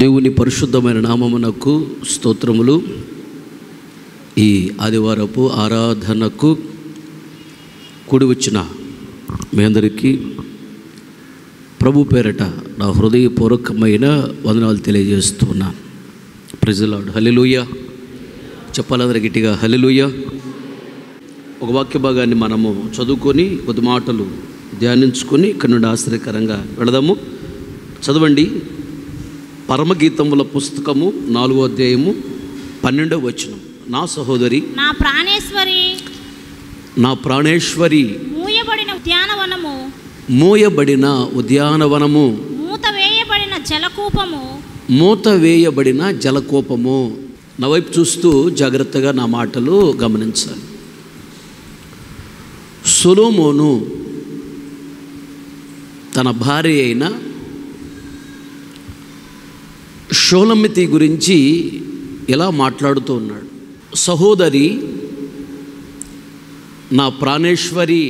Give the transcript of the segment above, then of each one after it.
దేవుని పరిశుద్ధమైన నామమునకు స్తోత్రములు. ఈ ఆదివారపు ఆరాధనకు కూడి వచ్చిన మీ అందరికీ ప్రభు పేరట నా హృదయపూర్వకమైన వందనాలు తెలియజేస్తున్నాను. Praise the lord. హల్లెలూయా. చెప్పాలందరూ గట్టిగా హల్లెలూయా. ఒక వాక్య భాగాన్ని మనము చదువుకొని కొద్ది మాటలు ధ్యానించుకొని ఇక్కడ నుండి ఆశ్చర్యకరంగా వెళదాము. చదవండి. పరమగీతముల పుస్తకము 4వ అధ్యాయము 12వ వచనం. నా సహోదరి, నా ప్రాణేశ్వరి, మూయబడిన ఉద్యానవనము, మూత వేయబడిన జలకూపము. నా వైపు చూస్తూ జాగ్రత్తగా నా మాటలు గమనించాలి. సొలొమోను తన భార్య అయిన షూలమ్మితి గురించి ఇలా మాట్లాడుతూ ఉన్నాడు. సహోదరి, నా ప్రాణేశ్వరి.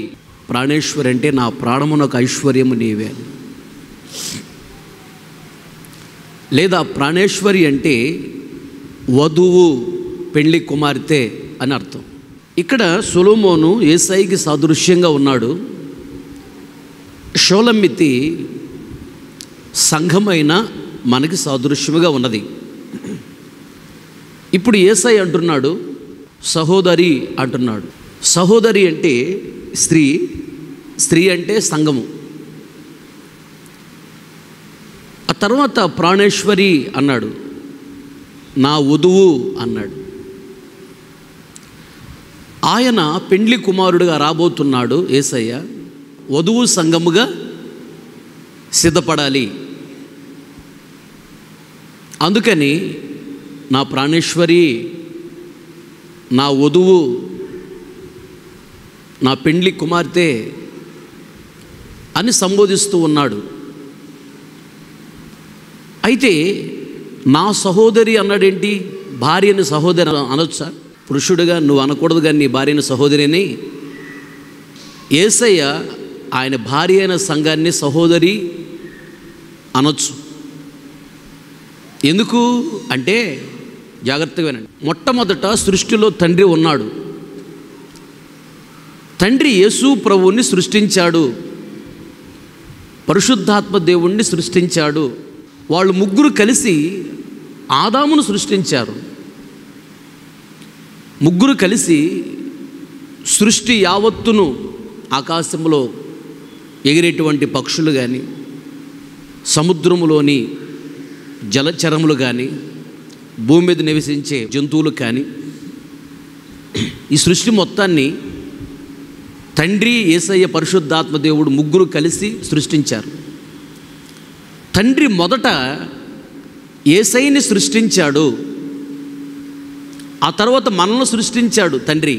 ప్రాణేశ్వరి అంటే నా ప్రాణమునకు ఐశ్వర్యము నీవే, లేదా ప్రాణేశ్వరి అంటే వధువు, పెళ్లి కుమార్తె అని అర్థం. ఇక్కడ సొలొమోను యేసయ్యకి సాదృశ్యంగా ఉన్నాడు. షూలమ్మితి సంఘమైన మనకి సాదృశ్యముగా ఉన్నది. ఇప్పుడు యేసయ్య అంటున్నాడు సహోదరి అంటున్నాడు. సహోదరి అంటే స్త్రీ, స్త్రీ అంటే సంఘము. ఆ తర్వాత ప్రాణేశ్వరి అన్నాడు, నా వధువు అన్నాడు. ఆయన పెండ్లి కుమారుడుగా రాబోతున్నాడు యేసయ్య. వధువు సంఘముగా సిద్ధపడాలి. అందుకని నా ప్రాణేశ్వరి, నా వధువు, నా పెండ్లి కుమార్తె అని సంబోధిస్తూ ఉన్నాడు. అయితే నా సహోదరి అన్నాడేంటి? భార్యని సహోదరి అనొచ్చా? పురుషుడిగా నువ్వు అనకూడదు, కానీ నీ భార్యని సహోదరి అని. యేసయ్య ఆయన భార్య అయిన సంఘాన్ని సహోదరి అనొచ్చు. ఎందుకు అంటే జాగ్రత్తగా వినండి. మొట్టమొదట సృష్టిలో తండ్రి ఉన్నాడు. తండ్రి యేసు ప్రభువుని సృష్టించాడు, పరిశుద్ధాత్మ దేవుణ్ణి సృష్టించాడు. వాళ్ళు ముగ్గురు కలిసి ఆదామును సృష్టించారు. ముగ్గురు కలిసి సృష్టి యావత్తును, ఆకాశంలో ఎగిరేటువంటి పక్షులు కానీ, సముద్రములోని జలచరములు కానీ, భూమి మీద నివసించే జంతువులు కానీ, ఈ సృష్టి మొత్తాన్ని తండ్రి, యేసయ్య, పరిశుద్ధాత్మ దేవుడు ముగ్గురు కలిసి సృష్టించారు. తండ్రి మొదట యేసయ్యని సృష్టించాడు, ఆ తర్వాత మనల్ని సృష్టించాడు తండ్రి.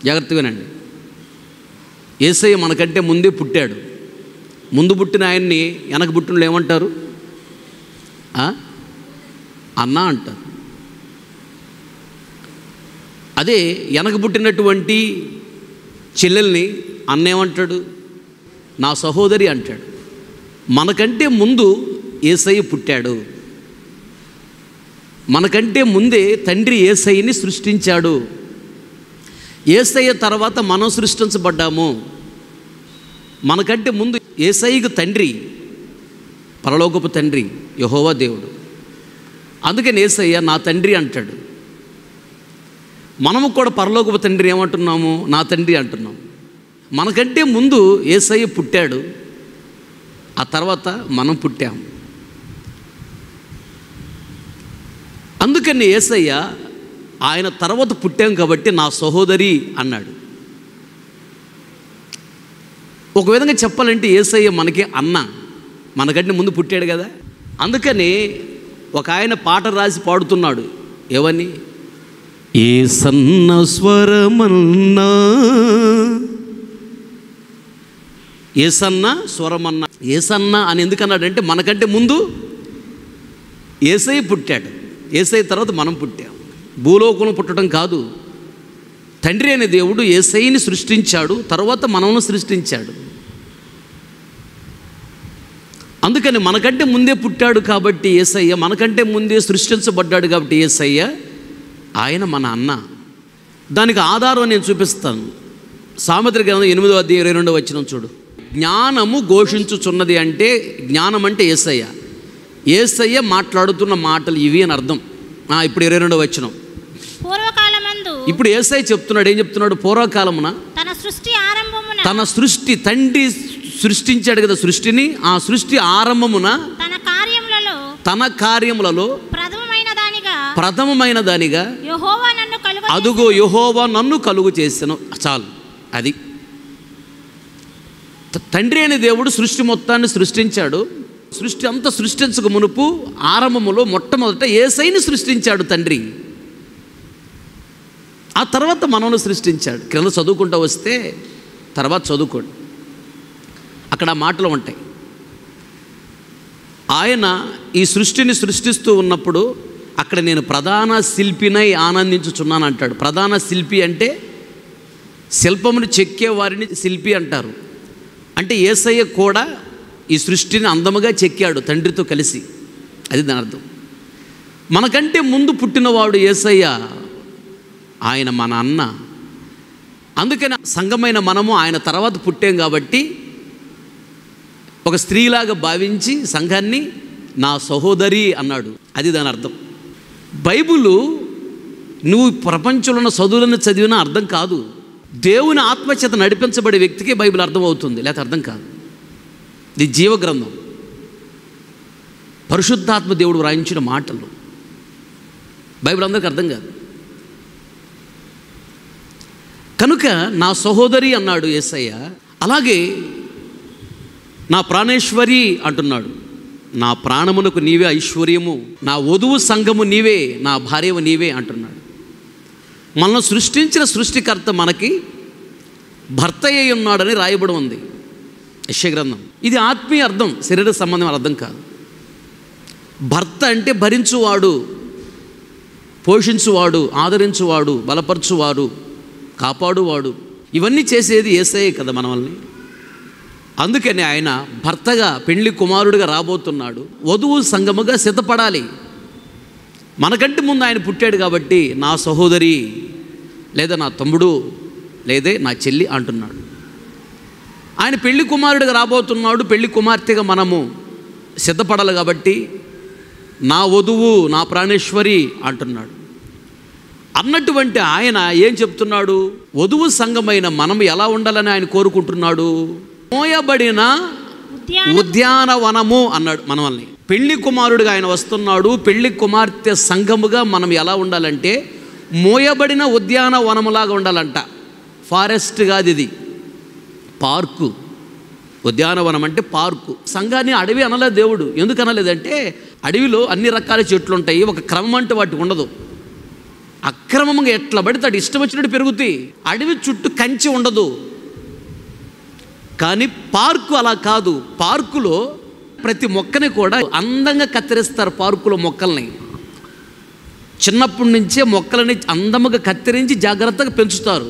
జాగ్రత్తగానండి. యేసయ్య మనకంటే ముందే పుట్టాడు. ముందు పుట్టిన ఆయన్ని వెనక పుట్టినలు ఏమంటారు? అన్న అంటారు. అదే వెనక పుట్టినటువంటి చెల్లెల్ని అన్న ఏమంటాడు? నా సహోదరి అంటాడు. మనకంటే ముందు యేసయ్య పుట్టాడు. మనకంటే ముందే తండ్రి యేసయ్యని సృష్టించాడు. యేసయ్య తర్వాత మనం సృష్టించబడ్డాము. మనకంటే ముందు యేసయ్యకు తండ్రి పరలోకపు తండ్రి యెహోవా దేవుడు. అందుకని యేసయ్య నా తండ్రి అంటాడు. మనము కూడా పరలోకపు తండ్రి ఏమంటున్నాము? నా తండ్రి అంటున్నాము. మనకంటే ముందు యేసయ్య పుట్టాడు, ఆ తర్వాత మనం పుట్టాము. అందుకని యేసయ్య ఆయన తర్వాత పుట్టాం కాబట్టి నా సహోదరి అన్నాడు. ఒక విధంగా చెప్పాలంటే యేసయ్య మనకి అన్న, మనకంటే ముందు పుట్టాడు కదా. అందుకని ఒక ఆయన పాట రాసి పాడుతున్నాడు. ఏవని? యేసన్న స్వరమన్నా, యేసన్న స్వరమన్నా. యేసన్న అని ఎందుకన్నాడంటే మనకంటే ముందు యేసయ్య పుట్టాడు, యేసయ్య తర్వాత మనం పుట్టాం. భూలోకంలో పుట్టడం కాదు, తండ్రి అనే దేవుడు యేసయ్యని సృష్టించాడు, తర్వాత మనల్ని సృష్టించాడు. అందుకని మనకంటే ముందే పుట్టాడు కాబట్టి యేసయ్య, మనకంటే ముందే సృష్టించబడ్డాడు కాబట్టి యేసయ్య, ఆయన మన అన్న. దానికి ఆధారం నేను చూపిస్తాను. సామెతల గ్రంథం 8వ అధ్యాయం 22వ వచనం చూడు. జ్ఞానము ఘోషించుచున్నది అంటే జ్ఞానం అంటే యేసయ్య. యేసయ్య మాట్లాడుతున్న మాటలు ఇవి అని అర్థం. ఇప్పుడు 22వ వచనం. పూర్వకాలమందు, ఇప్పుడు యేసయ్య చెప్తున్నాడు. ఏం చెప్తున్నాడు? పూర్వకాలమున తన సృష్టి, తండ్రి సృష్టించాడు కదా సృష్టిని. ఆ సృష్టి ఆరంభమున తన కార్యములలో ప్రథమమైన దానిగా అదుగో యెహోవా నన్ను కలుగు చేసెను. చాలు. అది తండ్రి అనే దేవుడు సృష్టి మొత్తాన్ని సృష్టించాడు. సృష్టి అంతా సృష్టించక మునుపు ఆరంభములో మొట్టమొదట యేసయ్యని సృష్టించాడు తండ్రి. ఆ తర్వాత మనల్ని సృష్టించాడు. క్రింద చదువుకుంటూ వస్తే తర్వాత చదువుకోండి, అక్కడ మాటలు ఉంటాయి. ఆయన ఈ సృష్టిని సృష్టిస్తూ ఉన్నప్పుడు అక్కడ నేను ప్రధాన శిల్పినై ఆనందించుచున్నాను అంటాడు. ప్రధాన శిల్పి అంటే శిల్పమును చెక్కే వారిని శిల్పి అంటారు. అంటే యేసయ్య కూడా ఈ సృష్టిని అందముగా చెక్కాడు తండ్రితో కలిసి. అది దాని అర్థం. మనకంటే ముందు పుట్టినవాడు యేసయ్య, ఆయన మన అన్న. అందుకని సంఘమైన మనము ఆయన తర్వాత పుట్టాం కాబట్టి ఒక స్త్రీలాగా భావించి సంఘాన్ని నా సహోదరి అన్నాడు. అది దాని అర్థం. బైబిలు నువ్వు ప్రపంచంలో ఉన్న చదువులను చదివినా అర్థం కాదు. దేవుని ఆత్మచేత నడిపించబడే వ్యక్తికి బైబిల్ అర్థమవుతుంది, లేకపోతే అర్థం కాదు. ఇది జీవగ్రంథం, పరిశుద్ధాత్మ దేవుడు వ్రాయించిన మాటలు. బైబిల్ అందరికీ అర్థం కాదు. కనుక నా సహోదరి అన్నాడు యేసయ్య. అలాగే నా ప్రాణేశ్వరి అంటున్నాడు. నా ప్రాణమునకు నీవే ఐశ్వర్యము, నా వధువు సంఘము నీవే, నా భార్యవు నీవే అంటున్నాడు. మనల్ని సృష్టించిన సృష్టికర్త మనకి భర్త అయి ఉన్నాడని రాయబడి ఉంది యెషయా గ్రంథం. ఇది ఆత్మీయ అర్థం, శరీర సంబంధం అర్థం కాదు. భర్త అంటే భరించువాడు, పోషించువాడు, ఆదరించువాడు, బలపరచువాడు, కాపాడువాడు. ఇవన్నీ చేసేది యేసయ్యే కదా మనల్ని. అందుకని ఆయన భర్తగా పెళ్లి కుమారుడిగా రాబోతున్నాడు. వధువు సంగముగా సిద్ధపడాలి. మనకంటే ముందు ఆయన పుట్టాడు కాబట్టి నా సహోదరి, లేదా నా తమ్ముడు, లేదా నా చెల్లి అంటున్నాడు. ఆయన పెళ్లి కుమారుడిగా రాబోతున్నాడు. పెళ్లి కుమార్తెగా మనము సిద్ధపడాలి కాబట్టి నా వధువు, నా ప్రాణేశ్వరి అంటున్నాడు. అన్నటువంటి ఆయన ఏం చెప్తున్నాడు? వధువు సంఘమైన మనం ఎలా ఉండాలని ఆయన కోరుకుంటున్నాడు? మోయబడిన ఉద్యానవనము అన్నాడు మనల్ని. పెళ్లి కుమారుడిగా ఆయన వస్తున్నాడు. పెళ్లి కుమార్తె సంఘముగా మనం ఎలా ఉండాలంటే మోయబడిన ఉద్యానవనములాగా ఉండాలంట. ఫారెస్ట్ కాదు, ఇది పార్కు. ఉద్యానవనం అంటే పార్కు. సంఘాన్ని అడవి అనలేదు దేవుడు. ఎందుకు అనలేదంటే అడవిలో అన్ని రకాల చెట్లు ఉంటాయి, ఒక క్రమం అంటే వాటికి ఉండదు. అక్రమంగా ఎట్లా పడితే అటు ఇష్టం వచ్చినట్టు పెరుగుతాయి. అడవి చుట్టూ కంచి ఉండదు. కానీ పార్కు అలా కాదు. పార్కులో ప్రతి మొక్కని కూడా అందంగా కత్తిరిస్తారు. పార్కులో మొక్కల్ని చిన్నప్పటి నుంచే మొక్కలని అందముగా కత్తిరించి జాగ్రత్తగా పెంచుతారు.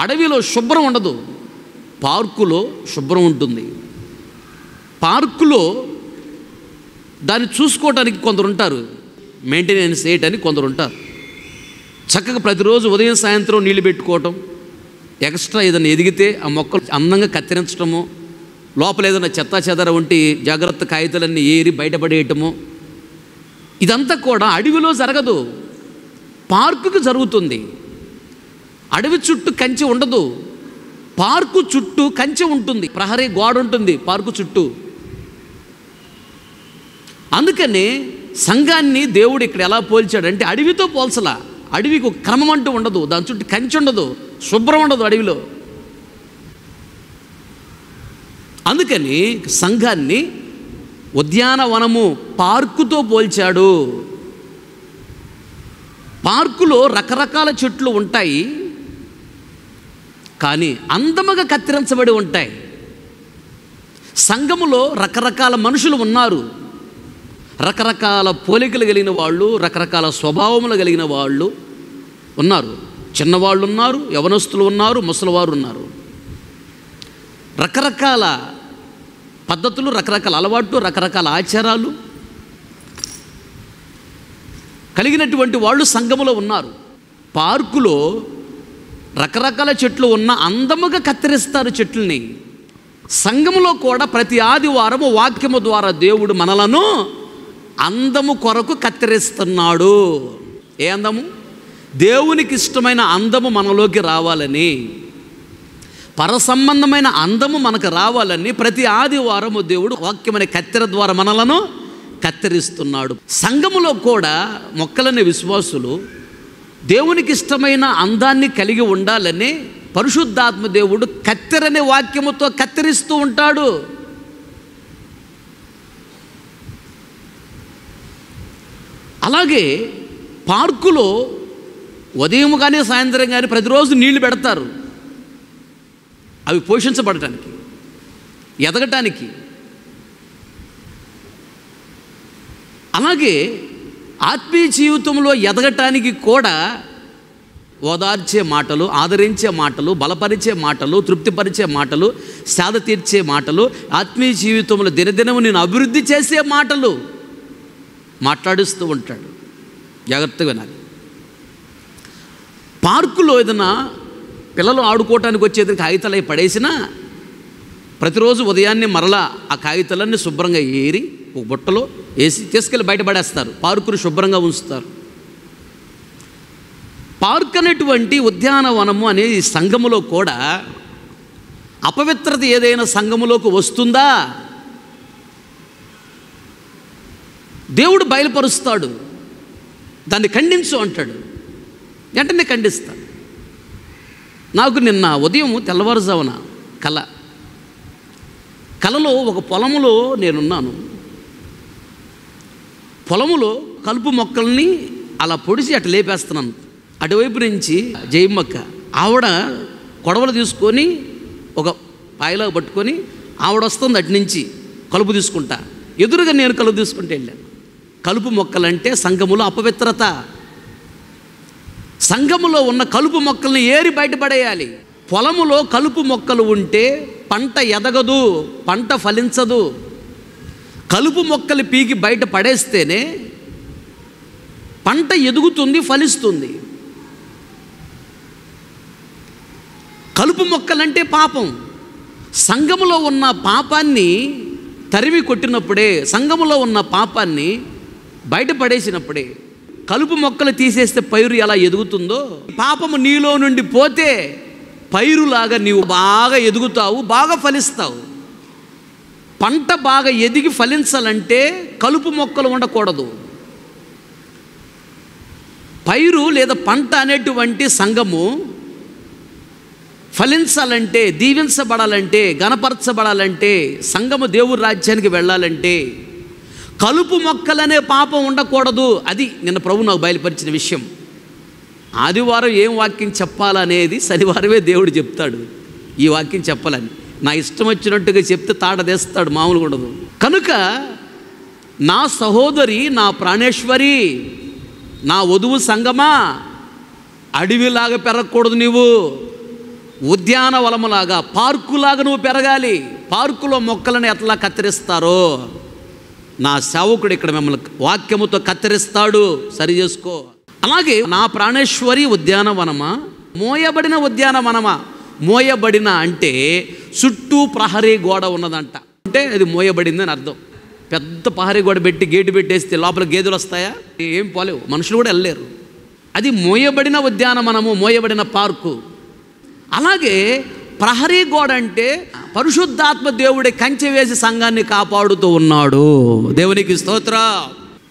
అడవిలో శుభ్రం ఉండదు, పార్కులో శుభ్రం ఉంటుంది. పార్కులో దాన్ని చూసుకోవడానికి కొందరు ఉంటారు, మెయింటెనెన్స్ చేయటానికి కొందరు ఉంటారు. చక్కగా ప్రతిరోజు ఉదయం సాయంత్రం నీళ్ళు పెట్టుకోవటం, ఎక్స్ట్రా ఏదైనా ఎదిగితే ఆ మొక్కలు అందంగా కత్తిరించడము, లోపల ఏదైనా చెత్తా చెదర ఉంటే జాగ్రత్త కాగితాలన్నీ ఏరి బయటపడేయటము, ఇదంతా కూడా అడవిలో జరగదు, పార్కుకు జరుగుతుంది. అడవి చుట్టూ కంచె ఉండదు, పార్కు చుట్టూ కంచె ఉంటుంది, ప్రహరీ గోడ ఉంటుంది పార్కు చుట్టూ. అందుకని సంఘాన్ని దేవుడు ఇక్కడ ఎలా పోల్చాడంటే అడవితో పోల్చలా. అడవికి ఒక క్రమం అంటూ ఉండదు, దాని చుట్టూ కంచె ఉండదు, శుభ్రం ఉండదు అడవిలో. అందుకని సంఘాన్ని ఉద్యానవనము పార్కుతో పోల్చాడు. పార్కులో రకరకాల చెట్లు ఉంటాయి, కానీ అందముగా కత్తిరించబడి ఉంటాయి. సంఘములో రకరకాల మనుషులు ఉన్నారు, రకరకాల పోలికలు కలిగిన వాళ్ళు, రకరకాల స్వభావములు కలిగిన వాళ్ళు ఉన్నారు. చిన్నవాళ్ళు ఉన్నారు, యవనస్తులు ఉన్నారు, ముసలివారు ఉన్నారు. రకరకాల పద్ధతులు, రకరకాల అలవాట్లు, రకరకాల ఆచారాలు కలిగినటువంటి వాళ్ళు సంఘములో ఉన్నారు. పార్కులో రకరకాల చెట్లు ఉన్న అందముగా కత్తిరిస్తారు చెట్లని. సంఘములో కూడా ప్రతి ఆదివారము వాక్యము ద్వారా దేవుడు మనలను అందము కొరకు కత్తిరిస్తున్నాడు. ఏ అందము? దేవునికి ఇష్టమైన అందము మనలోకి రావాలని, పరసంబంధమైన అందము మనకు రావాలని ప్రతి ఆదివారము దేవుడు వాక్యమనే కత్తెర ద్వారా మనలను కత్తిరిస్తున్నాడు. సంఘములో కూడా మొక్కలనే విశ్వాసులు దేవునికి ఇష్టమైన అందాన్ని కలిగి ఉండాలని పరిశుద్ధాత్మ దేవుడు కత్తెరనే వాక్యముతో కత్తిరిస్తూ ఉంటాడు. అలాగే పార్కులో ఉదయం కానీ సాయంత్రం కానీ ప్రతిరోజు నీళ్లు పెడతారు. అవి పోషించబడటానికి, ఎదగటానికి. అలాగే ఆత్మీయ జీవితంలో ఎదగటానికి కూడా ఓదార్చే మాటలు, ఆదరించే మాటలు, బలపరిచే మాటలు, తృప్తిపరిచే మాటలు, సేద తీర్చే మాటలు, ఆత్మీయ జీవితంలో దినదినము నేను అభివృద్ధి చేసే మాటలు మాట్లాడిస్తూ ఉంటాడు. జాగ్రత్తగా వినాలి. పార్కులో ఏదైనా పిల్లలు ఆడుకోవటానికి వచ్చేది కాగితాలు అవి పడేసినా ప్రతిరోజు ఉదయాన్నే మరలా ఆ కాగితాలన్నీ శుభ్రంగా ఏరి ఒక బుట్టలో వేసి తీసుకెళ్ళి బయటపడేస్తారు. పార్కును శుభ్రంగా ఉంచుతారు. పార్క్ అనేటువంటి ఉద్యానవనము అనేది సంఘములో కూడా అపవిత్రత ఏదైనా సంఘములోకి వస్తుందా దేవుడు బయలుపరుస్తాడు. దాన్ని ఖండించు అంటాడు. వెంటనే ఖండిస్తాడు. నాకు నిన్న ఉదయం తెల్లవారుజామున కలలో ఒక పొలములో నేనున్నాను. పొలములో కలుపు మొక్కల్ని అలా పొడిచి అటు లేపేస్తున్నాను. అటువైపు నుంచి జయమ్మక్క ఆవిడ కొడవలు తీసుకొని ఒక పాయలో పట్టుకొని ఆవిడ వస్తుంది అటు నుంచి కలుపు తీసుకుంటా. ఎదురుగా నేను కలుపు తీసుకుంటూ వెళ్ళాను. కలుపు మొక్కలంటే సంఘములో అపవిత్రత. సంఘములో ఉన్న కలుపు మొక్కల్ని ఏరి బయటపడేయాలి. పొలములో కలుపు మొక్కలు ఉంటే పంట ఎదగదు, పంట ఫలించదు. కలుపు మొక్కలు పీకి బయట పడేస్తేనే పంట ఎదుగుతుంది, ఫలిస్తుంది. కలుపు మొక్కలంటే పాపం. సంఘములో ఉన్న పాపాన్ని తరిమి కొట్టినప్పుడే, సంఘములో ఉన్న పాపాన్ని బయటపడేసినప్పుడే, కలుపు మొక్కలు తీసేస్తే పైరు ఎలా ఎదుగుతుందో, పాపము నీలో నుండి పోతే పైరులాగా నీవు బాగా ఎదుగుతావు, బాగా ఫలిస్తావు. పంట బాగా ఎదిగి ఫలించాలంటే కలుపు మొక్కలు ఉండకూడదు. పైరు లేదా పంట అనేటువంటి సంఘము ఫలించాలంటే, దీవించబడాలంటే, గణపరచబడాలంటే, సంఘము దేవుడి రాజ్యానికి వెళ్ళాలంటే కలుపు మొక్కలనే పాపం ఉండకూడదు. అది నిన్న ప్రభు నాకు బయలుపరిచిన విషయం. ఆదివారం ఏం వాక్యం చెప్పాలనేది శనివారమే దేవుడు చెప్తాడు. ఈ వాక్యం చెప్పాలని నా ఇష్టం వచ్చినట్టుగా చెప్తే తాడదేస్తాడు, మామూలుగా ఉండదు. కనుక నా సహోదరి, నా ప్రాణేశ్వరి, నా వధువు సంగమా, అడవిలాగా పెరగకూడదు. నీవు ఉద్యానవనములాగా, పార్కులాగా నువ్వు పెరగాలి. పార్కులో మొక్కలను ఎట్లా కత్తిరిస్తారో నా సేవకుడు ఇక్కడ మిమ్మల్ని వాక్యముతో కత్తిరిస్తాడు. సరి చేసుకో. అలాగే నా ప్రాణేశ్వరి ఉద్యానవనమా, మోయబడిన ఉద్యానవనమా. మోయబడిన అంటే చుట్టూ ప్రహరీ గోడ ఉన్నదంట. అంటే అది మోయబడిందని అర్థం. పెద్ద ప్రహరీ గోడ పెట్టి గేటు పెట్టేస్తే లోపల గేదెలు వస్తాయా? ఏం పోలేవు, మనుషులు కూడా వెళ్ళలేరు. అది మోయబడిన ఉద్యానవనము, మోయబడిన పార్కు. అలాగే ప్రహరీ గోడ అంటే పరిశుద్ధాత్మ దేవుడి కంచె వేసి సంఘాన్ని కాపాడుతూ ఉన్నాడు. దేవునికి స్తోత్రం.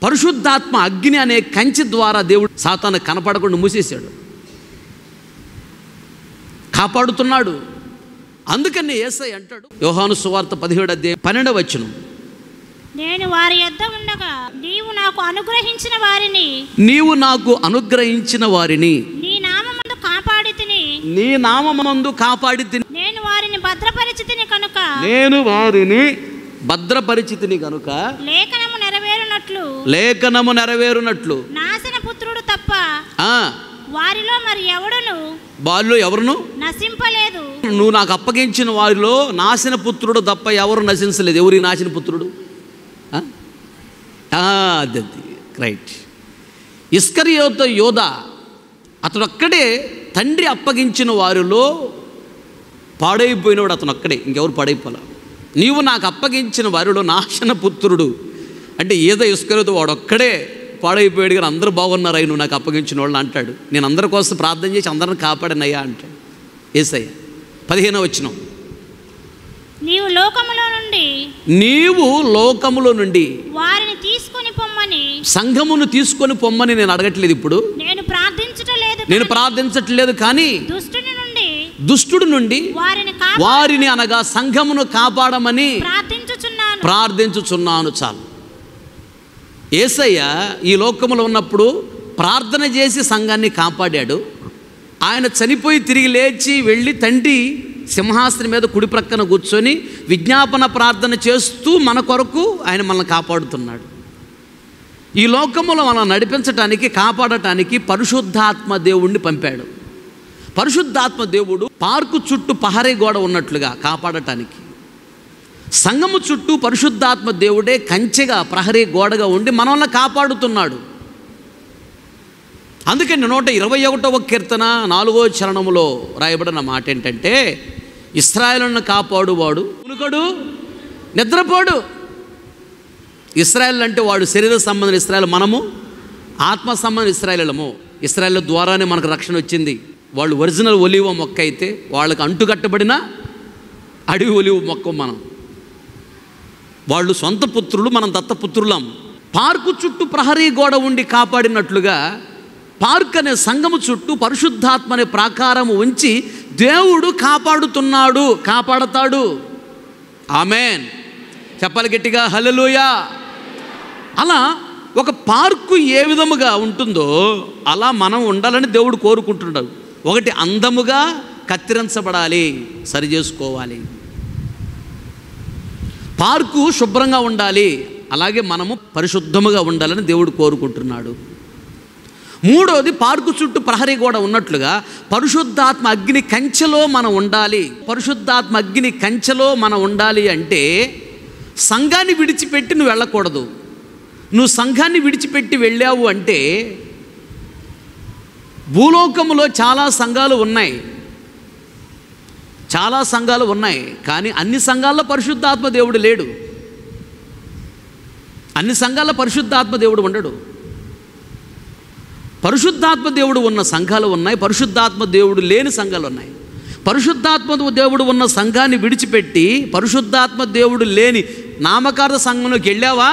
పరిశుద్ధాత్మ అగ్ని అనే కంచె ద్వారా దేవుడు సాతాను కనపడకుండా మూసేశాడు, కాపాడుతున్నాడు. అందుకని యేసయ్య అంటాడు, యోహాను సువార్త 17:12 నేను వారి యొద్ద ఉండగా నీవు నాకు అనుగ్రహించిన వారిని నీ నామమందు కాపాడితిని నేను వారిని భద్రపరిచితిని కనుక లేఖనము నెరవేరునట్లు నాశన పుత్రుడు తప్ప వారిలో మరి ఎవడును వారిలో ఎవరును నశింపలేదు. నువ్వు నాకు అప్పగించిన వారిలో నాశన పుత్రుడు తప్ప ఎవరు నశించలేదు. ఎవరి నాశన పుత్రుడు? అది రైట్. ఇస్కరియోతు యోధ అతడు ఒక్కడే తండ్రి అప్పగించిన వారిలో పాడైపోయినవాడు. అతను ఒక్కడే, ఇంకెవరు పాడైపోలే. నీవు నాకు అప్పగించిన వారిలో నాశన పుత్రుడు అంటే ఏదో ఇస్కరియోతు వాడు ఒక్కడే పాడైపోయాడు, కానీ అందరూ బాగున్నారయ్య నువ్వు నాకు అప్పగించిన వాళ్ళు అంటాడు. నేను అందరి కోసం ప్రార్థన చేసి అందరిని కాపాడనయ్యా అంటాడు యేసయ్య. 15వ వచనం, నీవు లోకములో నుండి వారిని తీసుకొని పొమ్మని, సంఘమును తీసుకొని పొమ్మని నేను అడగట్లేదు. ఇప్పుడు నేను ప్రార్థించట్లేదు కానీ దుష్టుడి నుండి వారిని అనగా సంఘమును కాపాడమని ప్రార్థించుచున్నాను. చాలు. యేసయ్య ఈ లోకములో ఉన్నప్పుడు ప్రార్థన చేసి సంఘాన్ని కాపాడాడు. ఆయన చనిపోయి తిరిగి లేచి వెళ్ళి తండ్రి సింహాసనం మీద కుడి ప్రక్కన కూర్చొని విజ్ఞాపన ప్రార్థన చేస్తూ మన కొరకు ఆయన మనల్ని కాపాడుతున్నాడు. ఈ లోకములో మనం నడిపించటానికి, కాపాడటానికి పరిశుద్ధాత్మ దేవుణ్ణి పంపాడు. పరిశుద్ధాత్మ దేవుడు పార్కు చుట్టూ పహరీ గోడ ఉన్నట్లుగా కాపాడటానికి, సంఘము చుట్టూ పరిశుద్ధాత్మ దేవుడే కంచెగా ప్రహరీ గోడగా ఉండి మనల్ని కాపాడుతున్నాడు. అందుకని 121వ కీర్తన 4వ చరణములో రాయబడిన మాట ఏంటంటే, ఇశ్రాయేలును కాపాడువాడు ఉనుకడు నిద్రపోడు. ఇశ్రాయేలు అంటే వాడు శరీర సంబంధం ఇశ్రాయేలు, మనము ఆత్మ సంబంధం ఇశ్రాయేలము. ఇశ్రాయేలు ద్వారానే మనకు రక్షణ వచ్చింది. వాళ్ళు ఒరిజినల్ ఒలివ మొక్క అయితే వాళ్ళకి అంటుకట్టబడిన అడవి ఒలివ మొక్క మనం. వాళ్ళు సొంత పుత్రులు, మనం దత్తపుత్రులం. పార్కు చుట్టూ ప్రహరీ గోడ ఉండి కాపాడినట్లుగా పార్క్ అనే సంఘము చుట్టూ పరిశుద్ధాత్మ అనే ప్రాకారము ఉంచి దేవుడు కాపాడుతున్నాడు, కాపాడతాడు. ఆమెన్. చెప్పాలి గట్టిగా హల్లెలూయా. అలా ఒక పార్కు ఏ విధముగా ఉంటుందో అలా మనం ఉండాలని దేవుడు కోరుకుంటున్నాడు. ఒకటి అందముగా కత్తిరించబడాలి, సరి చేసుకోవాలి. పార్కు శుభ్రంగా ఉండాలి, అలాగే మనము పరిశుద్ధముగా ఉండాలని దేవుడు కోరుకుంటున్నాడు. మూడోది, పార్కు చుట్టూ ప్రహరీ గోడ ఉన్నట్లుగా పరిశుద్ధాత్మ అగ్ని కంచెలో మనం ఉండాలి. పరిశుద్ధాత్మ అగ్ని కంచెలో మనం ఉండాలి అంటే సంఘాన్ని విడిచిపెట్టి నువ్వు వెళ్ళకూడదు. నువ్వు సంఘాన్ని విడిచిపెట్టి వెళ్ళావు అంటే, భూలోకములో చాలా సంఘాలు ఉన్నాయి, కానీ అన్ని సంఘాల్లో పరిశుద్ధాత్మ దేవుడు లేడు. అన్ని సంఘాల్లో పరిశుద్ధాత్మ దేవుడు ఉండడు. పరిశుద్ధాత్మ దేవుడు ఉన్న సంఘాలు ఉన్నాయి, పరిశుద్ధాత్మ దేవుడు లేని సంఘాలు ఉన్నాయి. పరిశుద్ధాత్మ దేవుడు ఉన్న సంఘాన్ని విడిచిపెట్టి పరిశుద్ధాత్మ దేవుడు లేని నామకార్థ సంఘంలోకి వెళ్ళావా,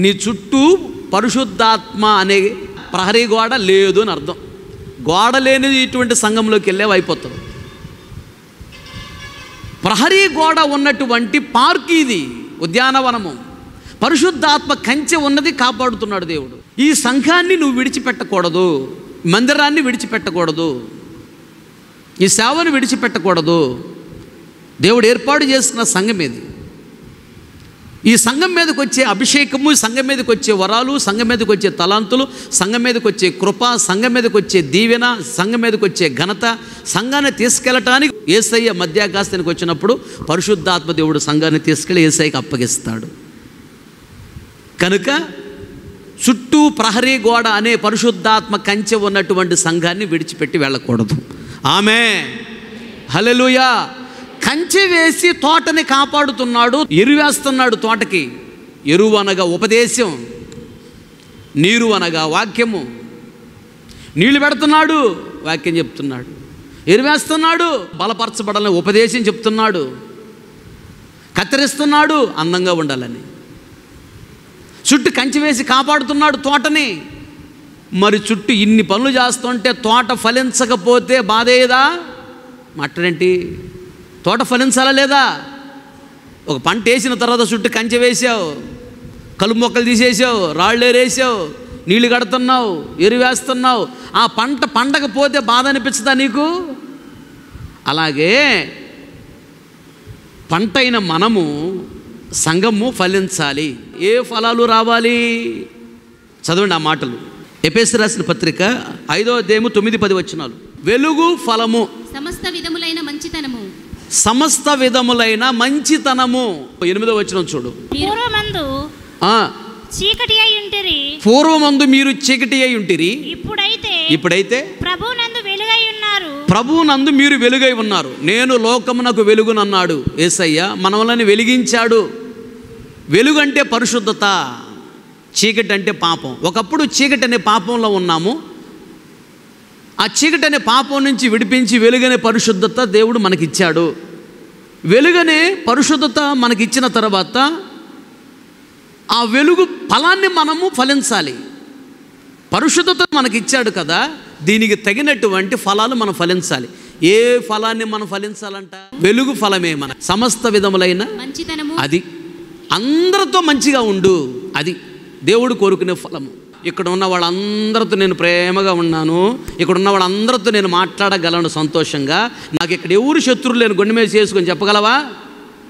నీ చుట్టూ పరిశుద్ధాత్మ అనే ప్రహరీ గోడ లేదు అని అర్థం. గోడ లేని ఇటువంటి సంఘంలోకి వెళ్ళావు అయిపోతావు. ప్రహరీ గోడ ఉన్నటువంటి పార్క్ ఇది, ఉద్యానవనము. పరిశుద్ధాత్మ కంచె ఉన్నది, కాపాడుతున్నాడు దేవుడు. ఈ సంఘాన్ని నువ్వు విడిచిపెట్టకూడదు, మందిరాన్ని విడిచిపెట్టకూడదు, ఈ సేవను విడిచిపెట్టకూడదు. దేవుడు ఏర్పాటు చేసుకున్న సంఘం ఇది. ఈ సంఘం మీదకి వచ్చే అభిషేకము, సంఘం మీదకి వచ్చే వరాలు, సంఘం మీదకి వచ్చే తలాంతులు, సంఘం మీదకి వచ్చే కృప, సంఘం మీదకి వచ్చే దీవెన, సంఘం మీదకి వచ్చే ఘనత, సంఘాన్ని తీసుకెళ్ళటానికి యేసయ్య మధ్యాకాశానికి వచ్చినప్పుడు పరిశుద్ధాత్మ దేవుడు సంఘాన్ని తీసుకెళ్ళి యేసయ్యకి అప్పగిస్తాడు. కనుక చుట్టూ ప్రహరీ గోడ అనే పరిశుద్ధాత్మ కంచె ఉన్నటువంటి సంఘాన్ని విడిచిపెట్టి వెళ్ళకూడదు. ఆమేన్, హల్లెలూయా. కంచె వేసి తోటని కాపాడుతున్నాడు, ఎరువేస్తున్నాడు తోటకి. ఎరువు అనగా ఉపదేశం, నీరు అనగా వాక్యము. నీళ్లు పెడుతున్నాడు, వాక్యం చెప్తున్నాడు. ఎరువేస్తున్నాడు, బలపరచబడాలని ఉపదేశం చెప్తున్నాడు. కత్తిరిస్తున్నాడు, అందంగా ఉండాలని. చుట్టూ కంచె వేసి కాపాడుతున్నాడు తోటని. మరి చుట్టూ ఇన్ని పనులు చేస్తుంటే తోట ఫలించకపోతే బాధేదా? మాట్లాడేంటి? తోట ఫలించాలా లేదా? ఒక పంట వేసిన తర్వాత చుట్టూ కంచె వేసావు, కలుపు మొక్కలు తీసేసావు, రాళ్ళు ఏరేసావు, నీళ్లు కడుతున్నావు, ఎరువేస్తున్నావు. ఆ పంట పండకపోతే బాధ అనిపించదా నీకు? అలాగే పంట అయిన మనము, సంఘము ఫలించాలి. ఏ ఫలాలు రావాలి? చదవండి ఆ మాటలు. ఎఫెసీయులకు రాసిన పత్రిక 5వ అధ్యాయము 9-10 వచనాలు. వెలుగు ఫలము సమస్త విధములైన మంచితనము, సమస్త విధములైన మంచితనము. 8వ వచనం చూడు. పూర్వమందు చీకటి అయి ఉంటిరి, పూర్వమందు మీరు చీకటి అయి ఉంటిరి, ఇప్పుడైతే ప్రభువునందు వెలుగై ఉన్నారు. ప్రభువునందు మీరు వెలుగై ఉన్నారు. నేను లోకమునకు వెలుగునన్నాడు యేసయ్య. మనవలని వెలిగించాడు. వెలుగు అంటే పరిశుద్ధత, చీకటి అంటే పాపం. ఒకప్పుడు చీకటి అనే పాపంలో ఉన్నాము. ఆ చీకటి అనే పాపం నుంచి విడిపించి వెలుగనే పరిశుద్ధత దేవుడు మనకిచ్చాడు. వెలుగనే పరిశుద్ధత మనకిచ్చిన తర్వాత ఆ వెలుగు ఫలాన్ని మనము ఫలించాలి. పరిశుద్ధత మనకిచ్చాడు కదా, దీనికి తగినటువంటి ఫలాలు మనం ఫలించాలి. ఏ ఫలాన్ని మనం ఫలించాలంట? వెలుగు ఫలమే. మన సమస్త విధములైన మంచితనము, అది అందరితో మంచిగా ఉండు, అది దేవుడు కోరుకునే ఫలము. ఇక్కడ ఉన్న వాళ్ళందరితో నేను ప్రేమగా ఉన్నాను, ఇక్కడ ఉన్న వాళ్ళందరితో నేను మాట్లాడగలను సంతోషంగా, నాకు ఇక్కడ ఎవరు శత్రువులు లేని గుండె మీద చేసుకొని చెప్పగలవా?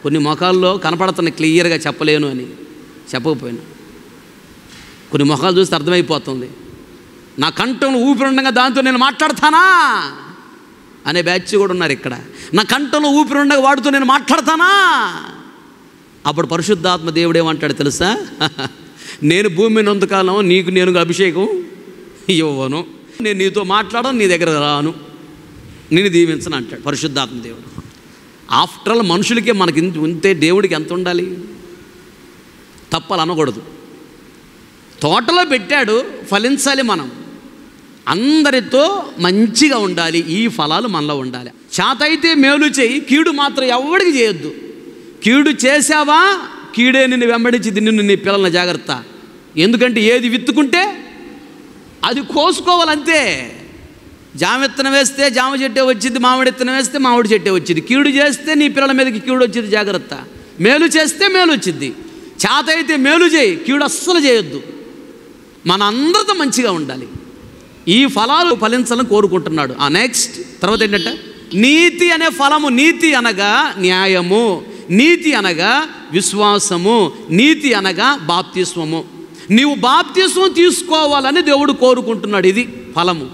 కొన్ని మొఖాల్లో కనపడుతున్నాయి క్లియర్గా, చెప్పలేను అని చెప్పకపోయినా కొన్ని మొఖాలు చూస్తే అర్థమైపోతుంది. నా కంఠంలో ఊపిరి ఉండగా దాంతో నేను మాట్లాడతానా అనే బ్యాచ్ కూడా ఉన్నారు ఇక్కడ. నా కంఠంలో ఊపిరి ఉండగా వాడితో నేను మాట్లాడతానా? అప్పుడు పరిశుద్ధాత్మ దేవుడు ఏమంటాడు తెలుసా? నేను భూమి మీద ఉన్నంతకాలం నీకు నేను అభిషేకం ఇవ్వను, నేను నీతో మాట్లాడను, నీ దగ్గర రాను, నేను దీవించను అంటాడు పరిశుద్ధాత్మ దేవుడు. ఆఫ్టర్ ఆల్ మనుషులకే మనకి ఉంటే దేవుడికి ఎంత ఉండాలి? తప్పలు అనకూడదు. తోటలో పెట్టాడు, ఫలించాలి. మనం అందరితో మంచిగా ఉండాలి. ఈ ఫలాలు మనలో ఉండాలి. చేతైతే మేలు చేయి, కీడు మాత్రం ఎవరికి చేయొద్దు. కీడు చేసావా, కీడే నిన్ను వెంబడించి నిన్ను, నీ పిల్లల జాగ్రత్త. ఎందుకంటే ఏది విత్తుకుంటే అది కోసుకోవాలంతే. జామ విత్తనం వేస్తే జామ చెట్టే వచ్చింది, మామిడి విత్తనం వేస్తే మామిడి చెట్టే వచ్చింది. కీడు చేస్తే నీ పిల్లల మీదకి కీడు వచ్చింది, జాగ్రత్త. మేలు చేస్తే మేలు వచ్చింది. చేతైతే మేలు చేయి, కీడు అస్సలు చేయొద్దు. మన అందరితో మంచిగా ఉండాలి. ఈ ఫలాలు ఫలించాలని కోరుకుంటున్నాడు. నెక్స్ట్ తర్వాత ఏంటంటే నీతి అనే ఫలము. నీతి అనగా న్యాయము, నీతి అనగా విశ్వాసము, నీతి అనగా బాప్తిస్మము. నీవు బాప్తిస్మం తీసుకోవాలని దేవుడు కోరుకుంటున్నాడు. ఇది ఫలము.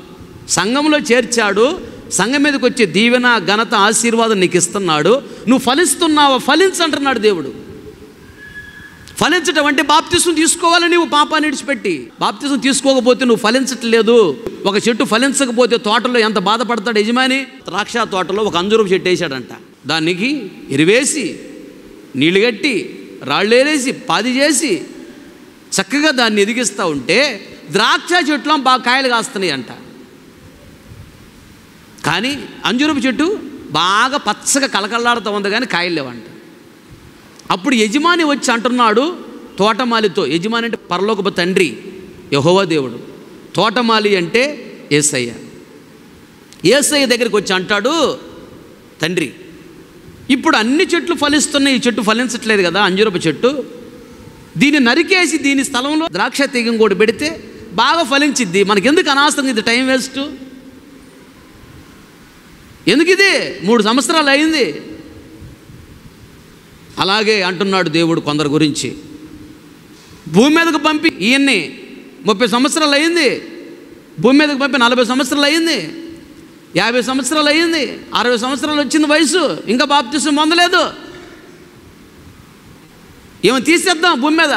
సంఘంలో చేర్చాడు. సంఘం మీదకి వచ్చే దీవెన, ఘనత, ఆశీర్వాదం నీకు ఇస్తున్నాడు. నువ్వు ఫలిస్తున్నావా? ఫలించంటున్నాడు దేవుడు. ఫలించటం అంటే బాప్తిస్మం తీసుకోవాలని నీవు పాపాన్ని విడిచిపెట్టి. బాప్తిస్మం తీసుకోకపోతే నువ్వు ఫలించట్లేదు. ఒక చెట్టు ఫలించకపోతే తోటలో ఎంత బాధపడతాడు యజమాని? ద్రాక్ష తోటలో ఒక అంజూరపు చెట్టు వేసాడంట. దానికి ఎరువేసి, నీళ్ళు కట్టి, రాళ్ళేసి, పాది చేసి చక్కగా దాన్ని ఎదిగిస్తూ ఉంటే ద్రాక్ష చెట్లు బాగా కాయలు కాస్తున్నాయి అంట. కానీ అంజూరపు చెట్టు బాగా పచ్చగా కలకల్లాడుతూ ఉంది, కానీ కాయలు లేవంట. అప్పుడు యజమాని వచ్చి అంటున్నాడు తోటమాలితో. యజమాని అంటే పరలోకపు తండ్రి, యెహోవా దేవుడు. తోటమాలి అంటే యేసయ్య. యేసయ్య దగ్గరికి వచ్చి అంటాడు తండ్రి, ఇప్పుడు అన్ని చెట్లు ఫలిస్తున్నాయి, ఈ చెట్టు ఫలించట్లేదు కదా, అంజూరపు చెట్టు. దీన్ని నరికేసి దీని స్థలంలో ద్రాక్ష తీగం కూడా పెడితే బాగా ఫలించిద్ది. మనకెందుకు అనవసరం ఇది టైం వేస్ట్? ఎందుకు ఇది 3 సంవత్సరాలు అయింది. అలాగే అంటున్నాడు దేవుడు కొందరి గురించి. భూమి మీదకు పంపి ఈయన్ని 30 సంవత్సరాలు అయింది, భూమి మీదకు పంపి 40 సంవత్సరాలు అయింది, 50 సంవత్సరాలు అయింది, 60 సంవత్సరాలు వచ్చింది వయసు, ఇంకా బాప్తిస్మం పొందలేదు. ఏమైనా తీసేద్దాం భూమి మీద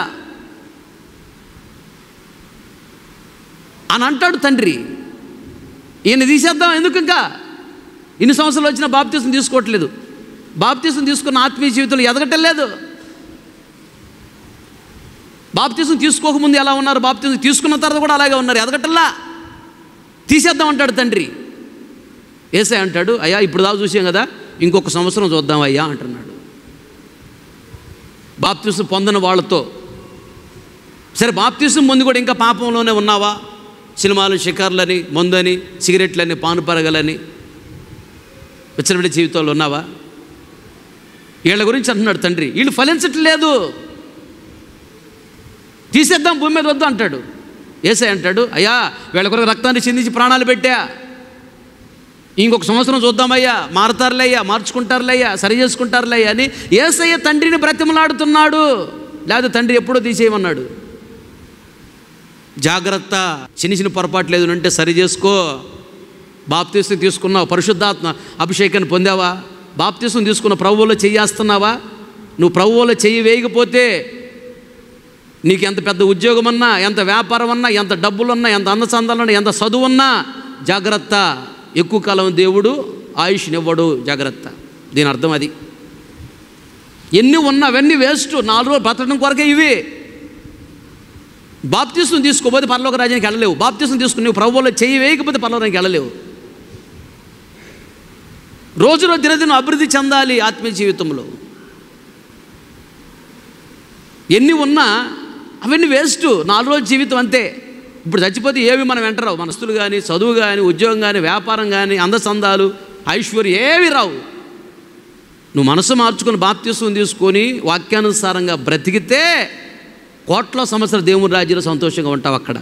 అని అంటాడు తండ్రి. ఈయన తీసేద్దాం, ఎందుకు ఇంకా ఇన్ని సంవత్సరాలు వచ్చినా బాప్తిస్మం తీసుకోవట్లేదు. బాప్తిస్మం తీసుకున్న ఆత్మీయ జీవితంలో ఎదగటం లేదు. బాప్తిస్మం తీసుకోకముందు ఎలా ఉన్నారు, బాప్తిస్మం తీసుకున్న తర్వాత కూడా అలాగే ఉన్నారు, ఎదగటల్లా. తీసేద్దాం అంటాడు తండ్రి. యేసయ్య అంటాడు, అయ్యా ఇప్పుడు దాకా చూసాం కదా, ఇంకొక సంవత్సరం చూద్దాం అయ్యా అంటున్నాడు. బాప్తిస్మం పొందిన వాళ్ళతో. సరే బాప్తిస్మం పొంది కూడా ఇంకా పాపంలోనే ఉన్నావా? సినిమాలు, షికార్లని, మందని, సిగరెట్లని, పానుపరగలని విచ్చలవిడి జీవితంలో ఉన్నావా? వీళ్ళ గురించి అంటున్నాడు తండ్రి. వీళ్ళు ఫలించట్లేదు, తీసేద్దాం భూమి మీద వద్దు అంటాడు. యేసయ్య అంటాడు, అయ్యా వీళ్ళ కొరకు రక్తాన్ని చిందించి ప్రాణాలు పెట్టా, ఇంకొక సంవత్సరం చూద్దామయ్యా, మారుతారులేయ్యా, మార్చుకుంటారులేయ్యా, సరి చేసుకుంటారులేయ్యా అని యేసయ్య తండ్రిని బ్రతిమలాడుతున్నాడు. లేదా తండ్రి ఎప్పుడో తీసేయమన్నాడు. జాగ్రత్త, చిన్న పొరపాట్లు ఏదైనా ఉంటే సరి చేసుకో. బాప్తీసం తీసుకున్నావు, పరిశుద్ధాత్మ అభిషేకాన్ని పొందావా? బాప్తీసం తీసుకున్న ప్రభువులో చెయ్యేస్తున్నావా? నువ్వు ప్రభువులో చెయ్యి వేయకపోతే నీకు ఎంత పెద్ద ఉద్యోగం అన్నా, ఎంత వ్యాపారం అన్నా, ఎంత డబ్బులున్నా, ఎంత అందచందాలన్నా, ఎంత చదువున్నా జాగ్రత్త. ఎక్కువ కాలం దేవుడు ఆయుష్నివ్వడు, జాగ్రత్త. దీని అర్థం అది. ఎన్ని ఉన్నా అవన్నీ వేస్ట్. 4 రోజులు బ్రతకడం కొరకే ఇవి. బాప్తీసం తీసుకోకపోతే పరలోక రాజ్యానికి వెళ్ళలేవు. బాప్తీసం తీసుకుని నువ్వు ప్రభువులో చెయ్యి వేయకపోతే పరలోకానికి వెళ్ళలేవు. రోజు దినదినం అభివృద్ధి చెందాలి ఆత్మీయ జీవితంలో. ఎన్ని ఉన్నా అవన్నీ వేస్ట్. 4 రోజుల జీవితం అంతే. ఇప్పుడు చచ్చిపోతే ఏవి మనం వెంటరావు. మనస్తులు కానీ, చదువు కానీ, ఉద్యోగం కానీ, వ్యాపారం కానీ, అందచందాలు, ఐశ్వర్యం ఏవి రావు. నువ్వు మనసు మార్చుకొని బాప్తీసం తీసుకొని వాక్యానుసారంగా బ్రతికితే కోట్ల సంవత్సరాలు దేవుని రాజ్యంలో సంతోషంగా ఉంటావు అక్కడ.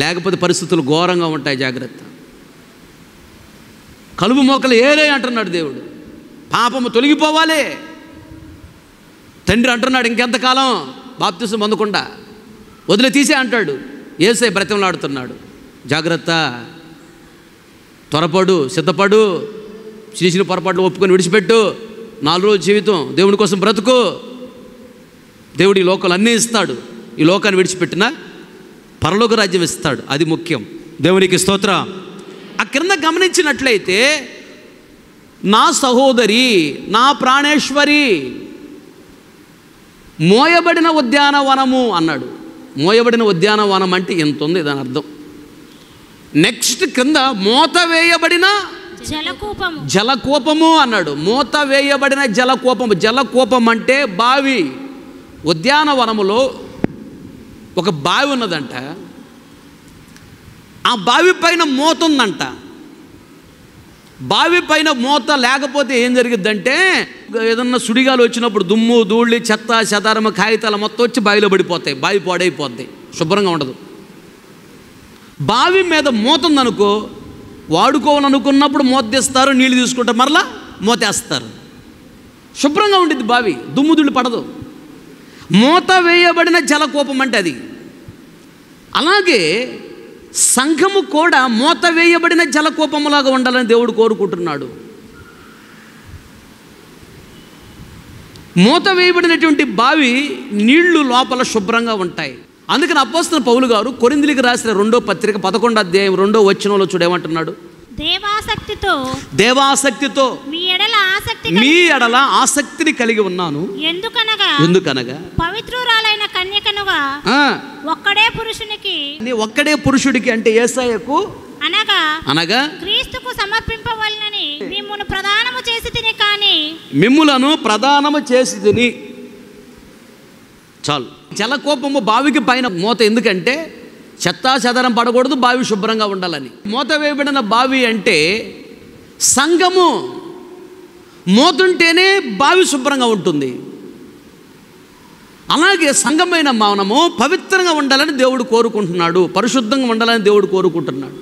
లేకపోతే పరిస్థితులు ఘోరంగా ఉంటాయి, జాగ్రత్త. కలుపు మోకలు ఏరే అంటున్నాడు దేవుడు. పాపము తొలగిపోవాలి. తండ్రి అంటున్నాడు ఇంకెంతకాలం బాప్తీసం పొందకుండా వదిలే తీసే అంటాడు. యేసే బ్రతిమలాడుతున్నాడు. జాగ్రత్త, త్వరపడు, సిద్ధపడు, చేసిన పొరపాట్లు ఒప్పుకొని విడిచిపెట్టు. 4 రోజుల జీవితం దేవుడి కోసం బ్రతుకు. దేవుడు ఈ లోకాలు అన్నీ ఇస్తాడు. ఈ లోకాన్ని విడిచిపెట్టినా పరలోక రాజ్యం ఇస్తాడు. అది ముఖ్యం. దేవునికి స్తోత్రం. ఆ కింద గమనించినట్లయితే నా సహోదరి, నా ప్రాణేశ్వరి, మోయబడిన ఉద్యానవనము అన్నాడు. మోయబడిన ఉద్యానవనం అంటే ఎంత ఉంది దాని అర్థం. నెక్స్ట్ కింద మూత వేయబడిన జలకూపము అన్నాడు. మూత వేయబడిన జలకూపము. జలకూపం అంటే బావి. ఉద్యానవనములో ఒక బావి ఉన్నదంట. ఆ బావి పైన మూత ఉందంట. బావి పైన మూత లేకపోతే ఏం జరిగిద్దంటే ఏదన్నా సుడిగాలు వచ్చినప్పుడు దుమ్ము, ధూళి, చెత్త, చెదారమ, కాగితాలు మొత్తం వచ్చి బావిలో పడిపోతాయి. బావి పాడైపోద్ది, శుభ్రంగా ఉండదు. బావి మీద మూత ఉందనుకో, వాడుకోవాలనుకున్నప్పుడు మూత తీస్తారు, నీళ్ళు తీసుకుంటారు, మరలా మూతేస్తారు. శుభ్రంగా ఉంటుంది బావి, దుమ్ము ధూళి పడదు. మూత వేయబడిన జలకూపం అంటే అది. అలాగే సంఘము కూడా మూత వేయబడిన జలకూపములాగా ఉండాలని దేవుడు కోరుకుంటున్నాడు. మూత వేయబడినటువంటి బావి నీళ్లు లోపల శుభ్రంగా ఉంటాయి. అందుకని అపోస్తలుడైన పౌలు గారు కొరింథీయులకు రాసిన 2వ పత్రిక 11వ అధ్యాయం 2వ వచనంలో చూడేమంటున్నాడు. దేవాసక్తితో మీ ఎడల ఆసక్తిని కలిగి ఉన్నాను. ఎందుకనగా పవిత్రురాలైన కన్యకనుగా ఒక్కడే పురుషుడికి అంటే యేసయ్యకు అనగా క్రీస్తుకు సమర్పింపవలెనని మిమ్మును ప్రదానము చేసితిని. కానీ మిమ్ములను ప్రదానము చేసితిని. చాలు. జలకోపము బావికి పైన మూత ఎందుకంటే చెత్తా చెదరం పడకూడదు, బావి శుభ్రంగా ఉండాలని. మూత వేయబడిన బావి అంటే సంఘము. మూతుంటేనే బావి శుభ్రంగా ఉంటుంది. అలాగే సంఘమైన మనము పవిత్రంగా ఉండాలని దేవుడు కోరుకుంటున్నాడు. పరిశుద్ధంగా ఉండాలని దేవుడు కోరుకుంటున్నాడు.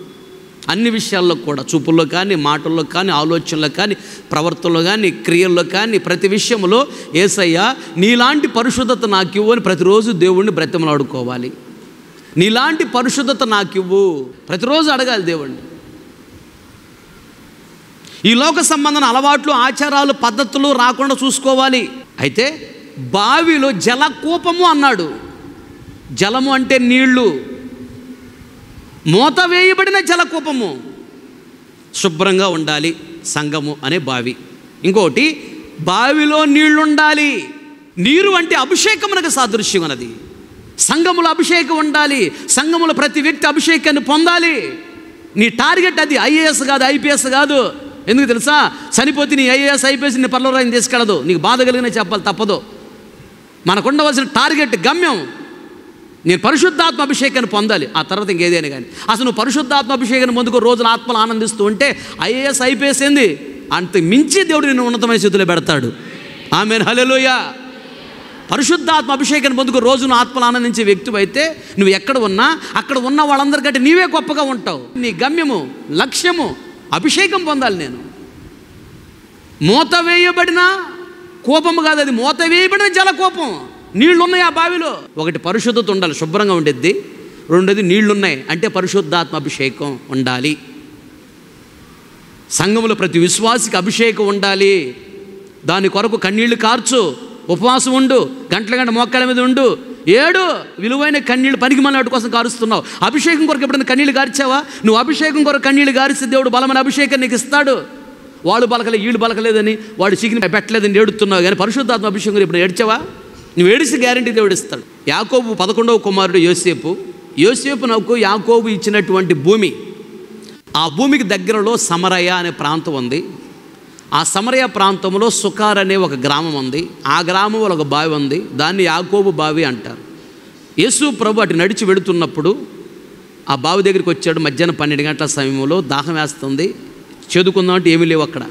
అన్ని విషయాల్లో కూడా, చూపుల్లో కానీ, మాటల్లో కానీ, ఆలోచనలో కానీ, ప్రవర్తనలో కానీ, క్రియల్లో కానీ, ప్రతి విషయంలో యేసయ్య నీలాంటి పరిశుద్ధత నాకు ఇవ్వు అని ప్రతిరోజు దేవుణ్ణి బ్రతిమలాడుకోవాలి. నీలాంటి పరిశుద్ధత నాకు ఇవ్వు ప్రతిరోజు అడగాలి దేవుణ్ణి. ఈ లోక సంబంధం అలవాట్లు, ఆచారాలు, పద్ధతులు రాకుండా చూసుకోవాలి. అయితే బావిలో జలకూపము అన్నాడు. జలము అంటే నీళ్లు. మూత వేయబడిన జలకూపము. శుభ్రంగా ఉండాలి సంఘము అనే బావి. ఇంకోటి, బావిలో నీళ్లుండాలి. నీరు అంటే అభిషేకమునకు సాదృశ్యం అన్నది. సంఘములో అభిషేకం ఉండాలి. సంఘములో ప్రతి వ్యక్తి అభిషేకాన్ని పొందాలి. నీ టార్గెట్ అది. ఐఏఎస్ కాదు, ఐపీఎస్ కాదు. ఎందుకు తెలుసా? చనిపోతే నీ ఐఏఎస్ ఐపీఎస్ నీ పరలోకానికి తీసుకెళ్ళదు. నీకు బాధ కలిగిన చెప్పాలి, తప్పదు. మనకు ఉండవలసిన టార్గెట్, గమ్యం, నేను పరిశుద్ధాత్మ అభిషేకాన్ని పొందాలి. ఆ తర్వాత ఇంకేదైనా కానీ. అసలు నువ్వు పరిశుద్ధాత్మ అభిషేకాన్ని పొందుకో, రోజున ఆత్మలు ఆనందిస్తూ ఉంటే ఐఏఎస్ ఐపీఎస్ ఏంది, అంత మించి దేవుడు నిన్ను ఉన్నతమైన స్థితిలో పెడతాడు. ఆమేన్, హల్లెలూయా. పరిశుద్ధాత్మ అభిషేకాన్ని పొందుకో, రోజున ఆత్మలు ఆనందించే వ్యక్తి అయితే నువ్వు ఎక్కడ ఉన్నా అక్కడ ఉన్న వాళ్ళందరికంటే నీవే గొప్పగా ఉంటావు. నీ గమ్యము, లక్ష్యము అభిషేకం పొందాలి. నేను మూత వేయబడిన కోపము కాదు, అది మూత వేయబడిన జలకోపం. నీళ్లు ఉన్నాయి ఆ బావిలో. ఒకటి పరిశుద్ధత ఉండాలి, శుభ్రంగా ఉండేది. రెండోది నీళ్లున్నాయి అంటే పరిశుద్ధాత్మ అభిషేకం ఉండాలి. సంఘంలో ప్రతి విశ్వాసికి అభిషేకం ఉండాలి. దాని కొరకు కన్నీళ్లు కార్చు, ఉపవాసం ఉండు, గంటల గంట మోకాళ్ళ మీద ఉండు, ఏడు విలువైన కన్నీళ్ళు పనికి మళ్ళీ వాటి కోసం కారుస్తున్నావు. అభిషేకం కొరకు ఎప్పుడైనా కన్నీళ్ళు గార్చావా? నువ్వు అభిషేకం కొరకు కన్నీళ్ళు గారిస్తే దేవుడు బలమైన అభిషేకం నీకు ఇస్తాడు. వాళ్ళు బలకలేదు, వీళ్ళు బలకలేదని, వాడు చికెన్ పెట్టలేదని ఏడుతున్నావు, కానీ పరిశుద్ధాత్మ అభిషేకం ఇప్పుడు ఏడ్చావా? నువ్వు ఏడిస్తే గ్యారంటీ దేవుడు ఇస్తాడు. యాకోబు 11వ కుమారుడు యోసేపు నాకు యాకోబు ఇచ్చినటువంటి భూమి, ఆ భూమికి దగ్గరలో సమరయ అనే ప్రాంతం ఉంది. ఆ సమరయ ప్రాంతంలో సుకార్ అనే ఒక గ్రామం ఉంది. ఆ గ్రామంలో ఒక బావి ఉంది, దాన్ని యాకోబు బావి అంటారు. యేసు ప్రభు అటు నడిచి వెళుతున్నప్పుడు ఆ బావి దగ్గరికి వచ్చాడు. మధ్యాహ్నం 12 గంటల సమయంలో దాహం వేస్తుంది, చదువుకుందామంటే ఏమీ లేవు అక్కడ.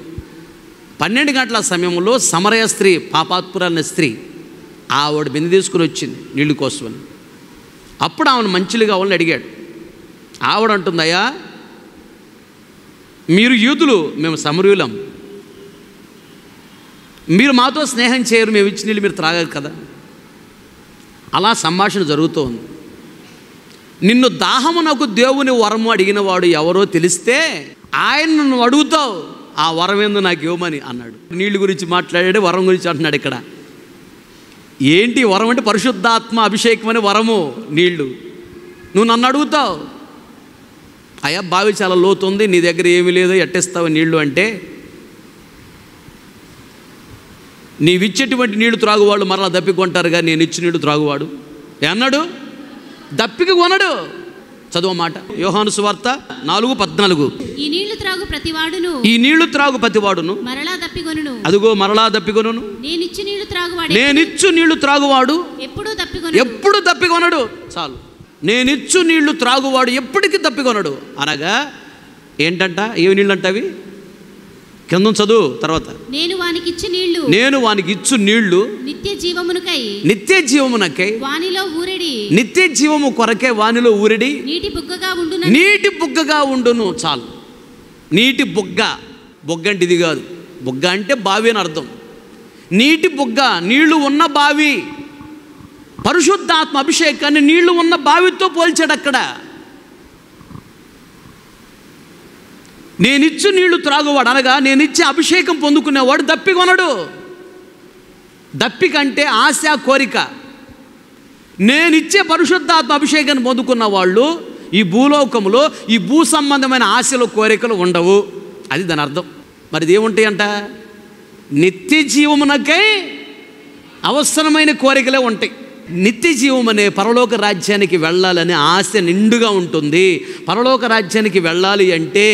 12 గంటల సమయంలో సమరయ స్త్రీ, పాపాత్పురాలనే స్త్రీ, ఆవిడ బిందె తీసుకుని వచ్చింది నీళ్ళు కోసమని. అప్పుడు ఆమెను మంచిలు కావాలని అడిగాడు. ఆవిడ అంటుంది, అయ్యా మీరు యూదులు, మేము సమరయులం, మీరు మాతో స్నేహం చేయరు, మేము ఇచ్చిన నీళ్ళు మీరు త్రాగారు కదా. అలా సంభాషణ జరుగుతూ ఉంది. నిన్ను దాహమునకు దేవుని వరము అడిగిన వాడు ఎవరో తెలిస్తే ఆయన నువ్వు అడుగుతావు, ఆ వరం ఏందో నాకు ఇవ్వమని అన్నాడు. నీళ్ళు గురించి మాట్లాడాడు, వరం గురించి అంటున్నాడు ఇక్కడ. ఏంటి వరం అంటే పరిశుద్ధాత్మ అభిషేకం అనే వరము, నీళ్ళు. నువ్వు నన్ను అడుగుతావు, అయ్యా బావి చాలా లోతుంది, నీ దగ్గర ఏమీ లేదు, ఎట్టేస్తావు నీళ్ళు అంటే, నీవిచ్చేటువంటి నీళ్లు త్రాగువాడు మరలా దప్పికొంటారుగా, నేను ఇచ్చి నీళ్లు త్రాగువాడు అన్నాడు. దప్పిక కొనడు. చదువు మాట, యోహాను సువార్త 4:14. ఈ నీళ్లు త్రాగు ప్రతివాడును మరలా దప్పికొనును, అదుగో మరలా దప్పికొనును, నేనిచ్చు నీళ్లు త్రాగువాడు ఎప్పుడు దప్పికొనడు. చాలు, నేనిచ్చు నీళ్లు త్రాగువాడు ఎప్పటికీ దప్పికొనడు అనగా ఏంటంట? ఏవి నీళ్ళు అంటే అవి కింద చదువు తర్వాత. నేను వానికి ఇచ్చు నీళ్లు నిత్య జీవమునకై నిత్య జీవము కొరకే వానిలో ఊరిడి నీటి బుగ్గగా ఉండును. చాలు, నీటి బుగ్గ. బుగ్గ అంటే ఇది కాదు, బుగ్గ అంటే బావి అని అర్థం. నీటి బుగ్గ, నీళ్లు ఉన్న బావి. పరిశుద్ధాత్మ అభిషేకాన్ని నీళ్లు ఉన్న బావితో పోల్చాడు అక్కడ. నేనిచ్చు నీళ్లు త్రాగువాడు అనగా నేనిచ్చే అభిషేకం పొందుకునేవాడు దప్పికొనడు. దప్పికంటే ఆశ, కోరిక. నేనిచ్చే పరిశుద్ధాత్మ అభిషేకాన్ని పొందుకున్న వాళ్ళు ఈ భూలోకంలో ఈ భూ సంబంధమైన ఆశలు, కోరికలు ఉండవు. అది దాని అర్థం. మరి ఇదేముంటాయి అంట? నిత్య జీవమునకై అవసరమైన కోరికలే ఉంటాయి. నిత్య జీవం అనే పరలోక రాజ్యానికి వెళ్ళాలనే ఆశ నిండుగా ఉంటుంది. పరలోక రాజ్యానికి వెళ్ళాలి అంటే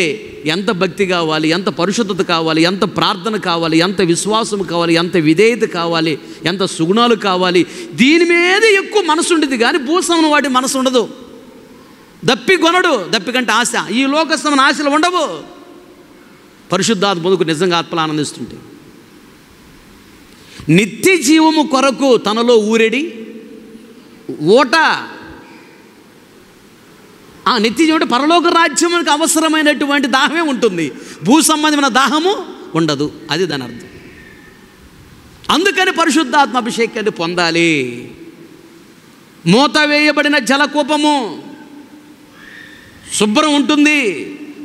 ఎంత భక్తి కావాలి, ఎంత పరిశుద్ధత కావాలి, ఎంత ప్రార్థన కావాలి, ఎంత విశ్వాసం కావాలి, ఎంత విధేయత కావాలి, ఎంత సుగుణాలు కావాలి. దీని మీద ఎక్కువ మనసు ఉండేది కానీ భూసమన వాడి మనసు ఉండదు. దప్పికొనడు. దప్పికంటే ఆశ. ఈ లోకస్తమైన ఆశలు ఉండవు. పరిశుద్ధాత్మ పొందుకు నిజంగా ఆత్మలు ఆనందిస్తుంటే నిత్య జీవము కొరకు తనలో ఊరెడి ఓట. నిత్య జీవం పరలోక రాజ్యమునికి అవసరమైనటువంటి దాహమే ఉంటుంది, భూ సంబంధమైన దాహము ఉండదు. అది దాని అర్థం. అందుకని పరిశుద్ధాత్మ అభిషేకాన్ని పొందాలి. మూత వేయబడిన జలకూపము శుభ్రం ఉంటుంది,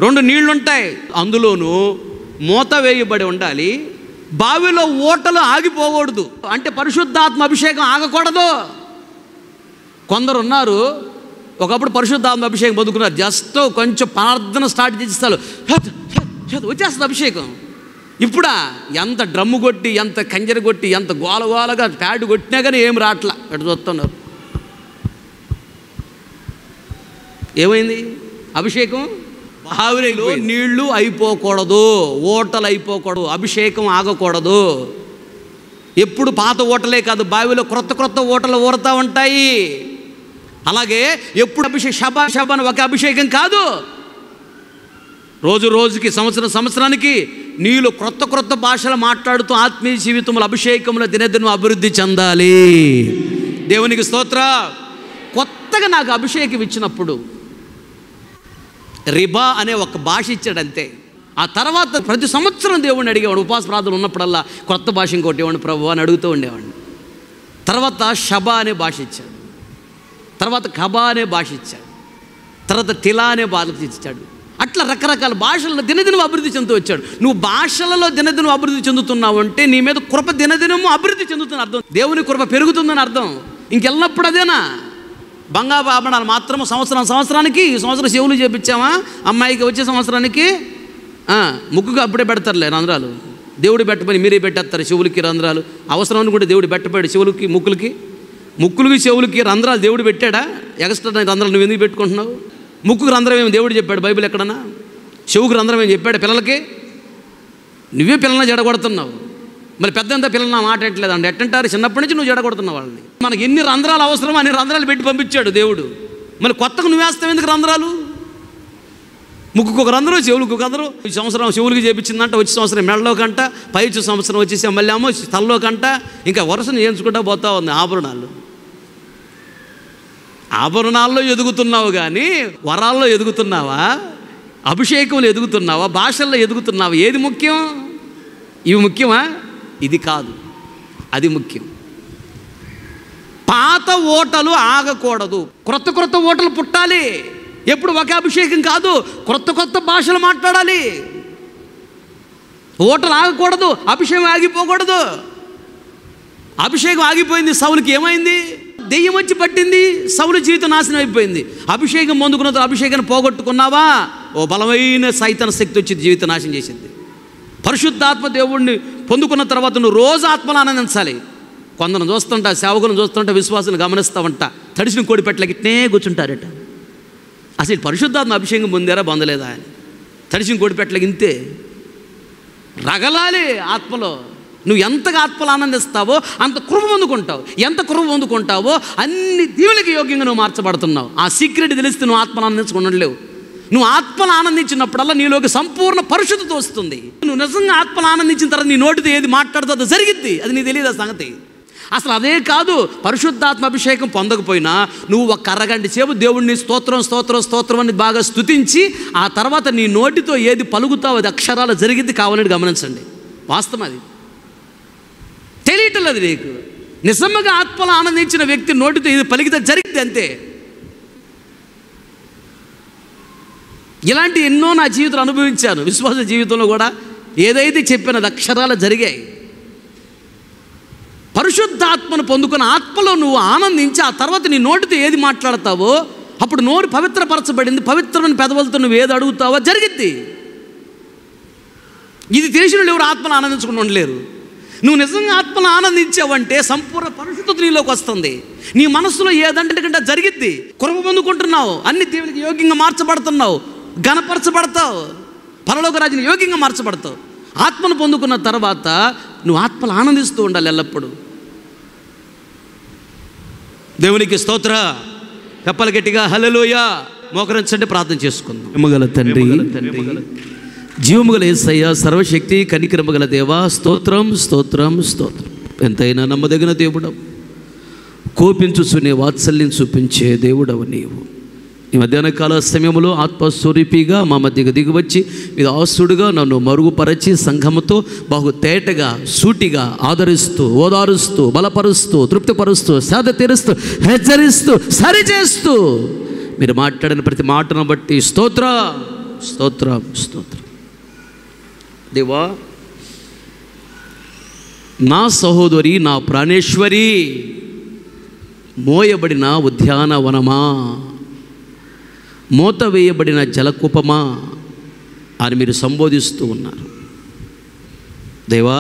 2 నీళ్లుంటాయి, అందులోనూ మూత వేయబడి ఉండాలి. బావిలో ఓటలు ఆగిపోకూడదు. అంటే పరిశుద్ధాత్మ అభిషేకం ఆగకూడదు. కొందరు ఉన్నారు, ఒకప్పుడు పరిశుద్ధాత్మ అభిషేకం పొందుకున్నారు, జస్ట్ కొంచెం ప్రార్థన స్టార్ట్ చేస్తారు, వచ్చేస్తుంది అభిషేకం. ఇప్పుడా ఎంత డ్రమ్ము కొట్టి, ఎంత కంజర కొట్టి, ఎంత గోలగోలగా ప్యాడ్ కొట్టినా కానీ ఏం రాట్లా. అటు చూస్తున్నారు. ఏమైంది? అభిషేకం బావిలో నీళ్లు అయిపోకూడదు, ఓటలు అయిపోకూడదు, అభిషేకం ఆగకూడదు. ఎప్పుడు పాత ఓటలే కాదు, బావిలో క్రొత్త ఓటలు ఊరుతూ ఉంటాయి. అలాగే ఎప్పుడు శబాన్ ఒక అభిషేకం కాదు, రోజుకి సంవత్సరానికి నీళ్ళు క్రొత్త భాషలు మాట్లాడుతూ ఆత్మీయ జీవితంలో అభిషేకంలో దినదినం అభివృద్ధి చెందాలి. దేవునికి స్తోత్ర. కొత్తగా నాకు అభిషేకం ఇచ్చినప్పుడు రిబా అనే ఒక భాష ఇచ్చాడంతే. ఆ తర్వాత ప్రతి సంవత్సరం దేవుడిని అడిగేవాడు. ఉపవాస ప్రార్థనలు ఉన్నప్పుడల్లా కొత్త భాష ఇంకోటి ఇవ్వండి ప్రభు అని అడుగుతూ ఉండేవాడిని. తర్వాత షబా అనే భాష ఇచ్చాడు, తర్వాత ఖబా అనే భాష ఇచ్చాడు. తర్వాత తిలా అనే బాధకు ఇచ్చాడు. అట్లా రకరకాల భాషల్లో దినదినం అభివృద్ధి చెందుతూ వచ్చాడు. నువ్వు భాషలలో దినదినం అభివృద్ధి చెందుతున్నావు అంటే నీ మీద కృప దినదినము అభివృద్ధి చెందుతున్న అర్థం. దేవుని కృప పెరుగుతుందని అర్థం. ఇంకెల్లప్పుడు అదేనా? బంగారు ఆభరణాలు మాత్రం సంవత్సరానికి ఈ సంవత్సరం చెవులు చేపించామా, అమ్మాయికి వచ్చే సంవత్సరానికి ముక్కుగా అప్పుడే పెడతారులే రంధ్రాలు. దేవుడు పెట్టమని మీరే పెట్టేస్తారు చెవులకి రంధ్రాలు. అవసరం కూడా దేవుడు పెట్టబడి చెవులకి ముక్కులకి చెవులకి రంధ్రాలు దేవుడు పెట్టాడా? ఎక్స్ట్రా రంధ్రాలు నువ్వు ఎందుకు పెట్టుకుంటున్నావు? ముక్కుకు రంధ్రం ఏమి దేవుడు చెప్పాడు బైబిల్ ఎక్కడన్నా? చెవుకు రంధ్రం ఏమి చెప్పాడు పిల్లలకి? నువ్వే పిల్లల్ని జడగొడుతున్నావు. మరి పెద్దంతా పిల్లలు నా మాట ఎట్లేదండి. ఎట్టంటారు? చిన్నప్పటి నుంచి నువ్వు జడగొడుతున్నావు వాళ్ళని. మనకి ఎన్ని రంధ్రాలు అవసరమో అన్ని రంధ్రాలు పెట్టి పంపించాడు దేవుడు. మళ్ళీ కొత్తగా నువ్వేస్తావు ఎందుకు రంధ్రాలు? ముక్కుకు ఒక రంధ్రం, చెవులకు ఒక రంధ్రం. ఈ సంవత్సరం చెవులకి చేపించిందంట, వచ్చే సంవత్సరం మెడలో కంట, పై సంవత్సరం వచ్చేసి మళ్ళీ ఏమో తలలో కంట, ఇంకా వరుసను చేయించుకుంటా పోతా ఉంది. ఆభరణాల్లో ఎదుగుతున్నావు కానీ వరాల్లో ఎదుగుతున్నావా? అభిషేకంలో ఎదుగుతున్నావా? భాషల్లో ఎదుగుతున్నావా? ఏది ముఖ్యం? ఇవి ముఖ్యమా? ఇది కాదు, అది ముఖ్యం. పాత ఓటలు ఆగకూడదు, క్రొత్త ఓటలు పుట్టాలి. ఎప్పుడు ఒక అభిషేకం కాదు, క్రొత్త భాషలు మాట్లాడాలి. ఓటలు ఆగకూడదు, అభిషేకం ఆగిపోకూడదు. అభిషేకం ఆగిపోయింది, సౌలుకి ఏమైంది? దెయ్యం వచ్చి పట్టింది, సౌలు జీవితం నాశనం అయిపోయింది. అభిషేకం పొందుకున్న తర్వాత అభిషేకాన్ని పోగొట్టుకున్నావా, ఓ బలమైన సైతాన శక్తి వచ్చి జీవితం నాశనం చేసింది. పరిశుద్ధాత్మ దేవుడిని పొందుకున్న తర్వాత నువ్వు రోజు ఆత్మను ఆనందించాలి. కొందరు చూస్తుంటా, సేవకులను చూస్తుంటా, విశ్వాసాన్ని గమనిస్తావంట, తడిసిన కోడి పెట్టలకి ఇట్నే కూర్చుంటారట. అసలు పరిశుద్ధాత్మ అభిషేకం పొందారా పొందలేదా అని తడిసిన కోడి పెట్టలకి ఇంతే రగలాలి ఆత్మలో. నువ్వు ఎంతగా ఆత్మలు ఆనందిస్తావో అంత కృప పొందుకుంటావు. ఎంత కృప పొందుకుంటావో అన్ని దీవులకి యోగ్యంగా నువ్వు మార్చబడుతున్నావు. ఆ సీక్రెట్ తెలిస్తే నువ్వు ఆత్మను ఆనందించుకుండలేవు. నువ్వు ఆత్మను ఆనందించినప్పుడల్లా నీలోకి సంపూర్ణ పరిశుద్ధత వస్తుంది. నువ్వు నిజంగా ఆత్మను ఆనందించిన తర్వాత నీ నోటితో ఏది మాట్లాడుతుందో అది జరిగిద్ది. అది నీకు తెలియదు ఆ సంగతి. అసలు అదే కాదు, పరిశుద్ధాత్మ అభిషేకం పొందకపోయినా నువ్వు ఒక అరగంట సేపు దేవుడిని స్తోత్రం అని బాగా స్తుతించి ఆ తర్వాత నీ నోటితో ఏది పలుకుతావో అది అక్షరాలు జరిగిద్ది. కావాలని గమనించండి, వాస్తవం అది. తెలియటం లేదు నీకు. నిజంగా ఆత్మలో ఆనందించిన వ్యక్తి నోటితో ఇది పలికితే జరిగింది అంతే. ఇలాంటి ఎన్నో నా జీవితంలో అనుభవించాను. విశ్వాస జీవితంలో కూడా ఏదైతే చెప్పినది అక్షరాలు జరిగాయి. పరిశుద్ధాత్మను పొందుకున్న ఆత్మలో నువ్వు ఆనందించి ఆ తర్వాత నీ నోటితో ఏది మాట్లాడతావో అప్పుడు నోరు పవిత్రపరచబడింది. పవిత్రమైన పెదవులతో నువ్వు ఏది అడుగుతావో జరిగిద్ది. ఇది తెలిసిన ఎవరు ఆత్మను ఆనందించుకుని ఉండలేరు. నువ్వు నిజంగా ఆత్మను ఆనందించావంటే సంపూర్ణ పరిశుద్ధత నీలోకి వస్తుంది. నీ మనస్సులో ఏదంటే జరిగిద్ది. కృప పొందుకుంటున్నావు, అన్ని దేవునికి యోగ్యంగా మార్చబడుతున్నావు, ఘనపరచబడతావు, పరలోక రాజుని యోగ్యంగా మార్చబడతావు. ఆత్మను పొందుకున్న తర్వాత నువ్వు ఆత్మలు ఆనందిస్తూ ఉండాలి ఎల్లప్పుడూ. దేవునికి స్తోత్ర. కప్పలు గట్టిగా హల్లెలూయా. మోకరించండి, ప్రార్థన చేసుకుందాం. ఎమ్మగల తండ్రి, జీవముగల యేసయ్య, సర్వశక్తి కనికరమగల దేవా, స్తోత్రం స్తోత్రం స్తోత్రం. ఎంతైనా నమ్మదగిన దేవుడవు, కోపించుచునే వాత్సల్యం చూపించే దేవుడవు నీవు. ఈ మధ్యాహ్న కాల సమయంలో ఆత్మస్వరూపిగా మా మధ్యకు దిగివచ్చి ఇది ఆసుడుగా నన్ను మరుగుపరచి సంఘముతో బహు తేటగా సూటిగా ఆదరిస్తూ, ఓదారుస్తూ, బలపరుస్తూ, తృప్తిపరుస్తూ, సేద తీరుస్తూ, హెచ్చరిస్తూ, సరిచేస్తూ మీరు మాట్లాడిన ప్రతి మాటను బట్టి స్తోత్రం స్తోత్రం స్తోత్రం. దేవా, నా సహోదరి, నా ప్రాణేశ్వరి, మోయబడిన ఉద్యానవనమా, మూత వేయబడిన జలకూపమా అని మీరు సంబోధిస్తూ ఉన్నారు. దేవా,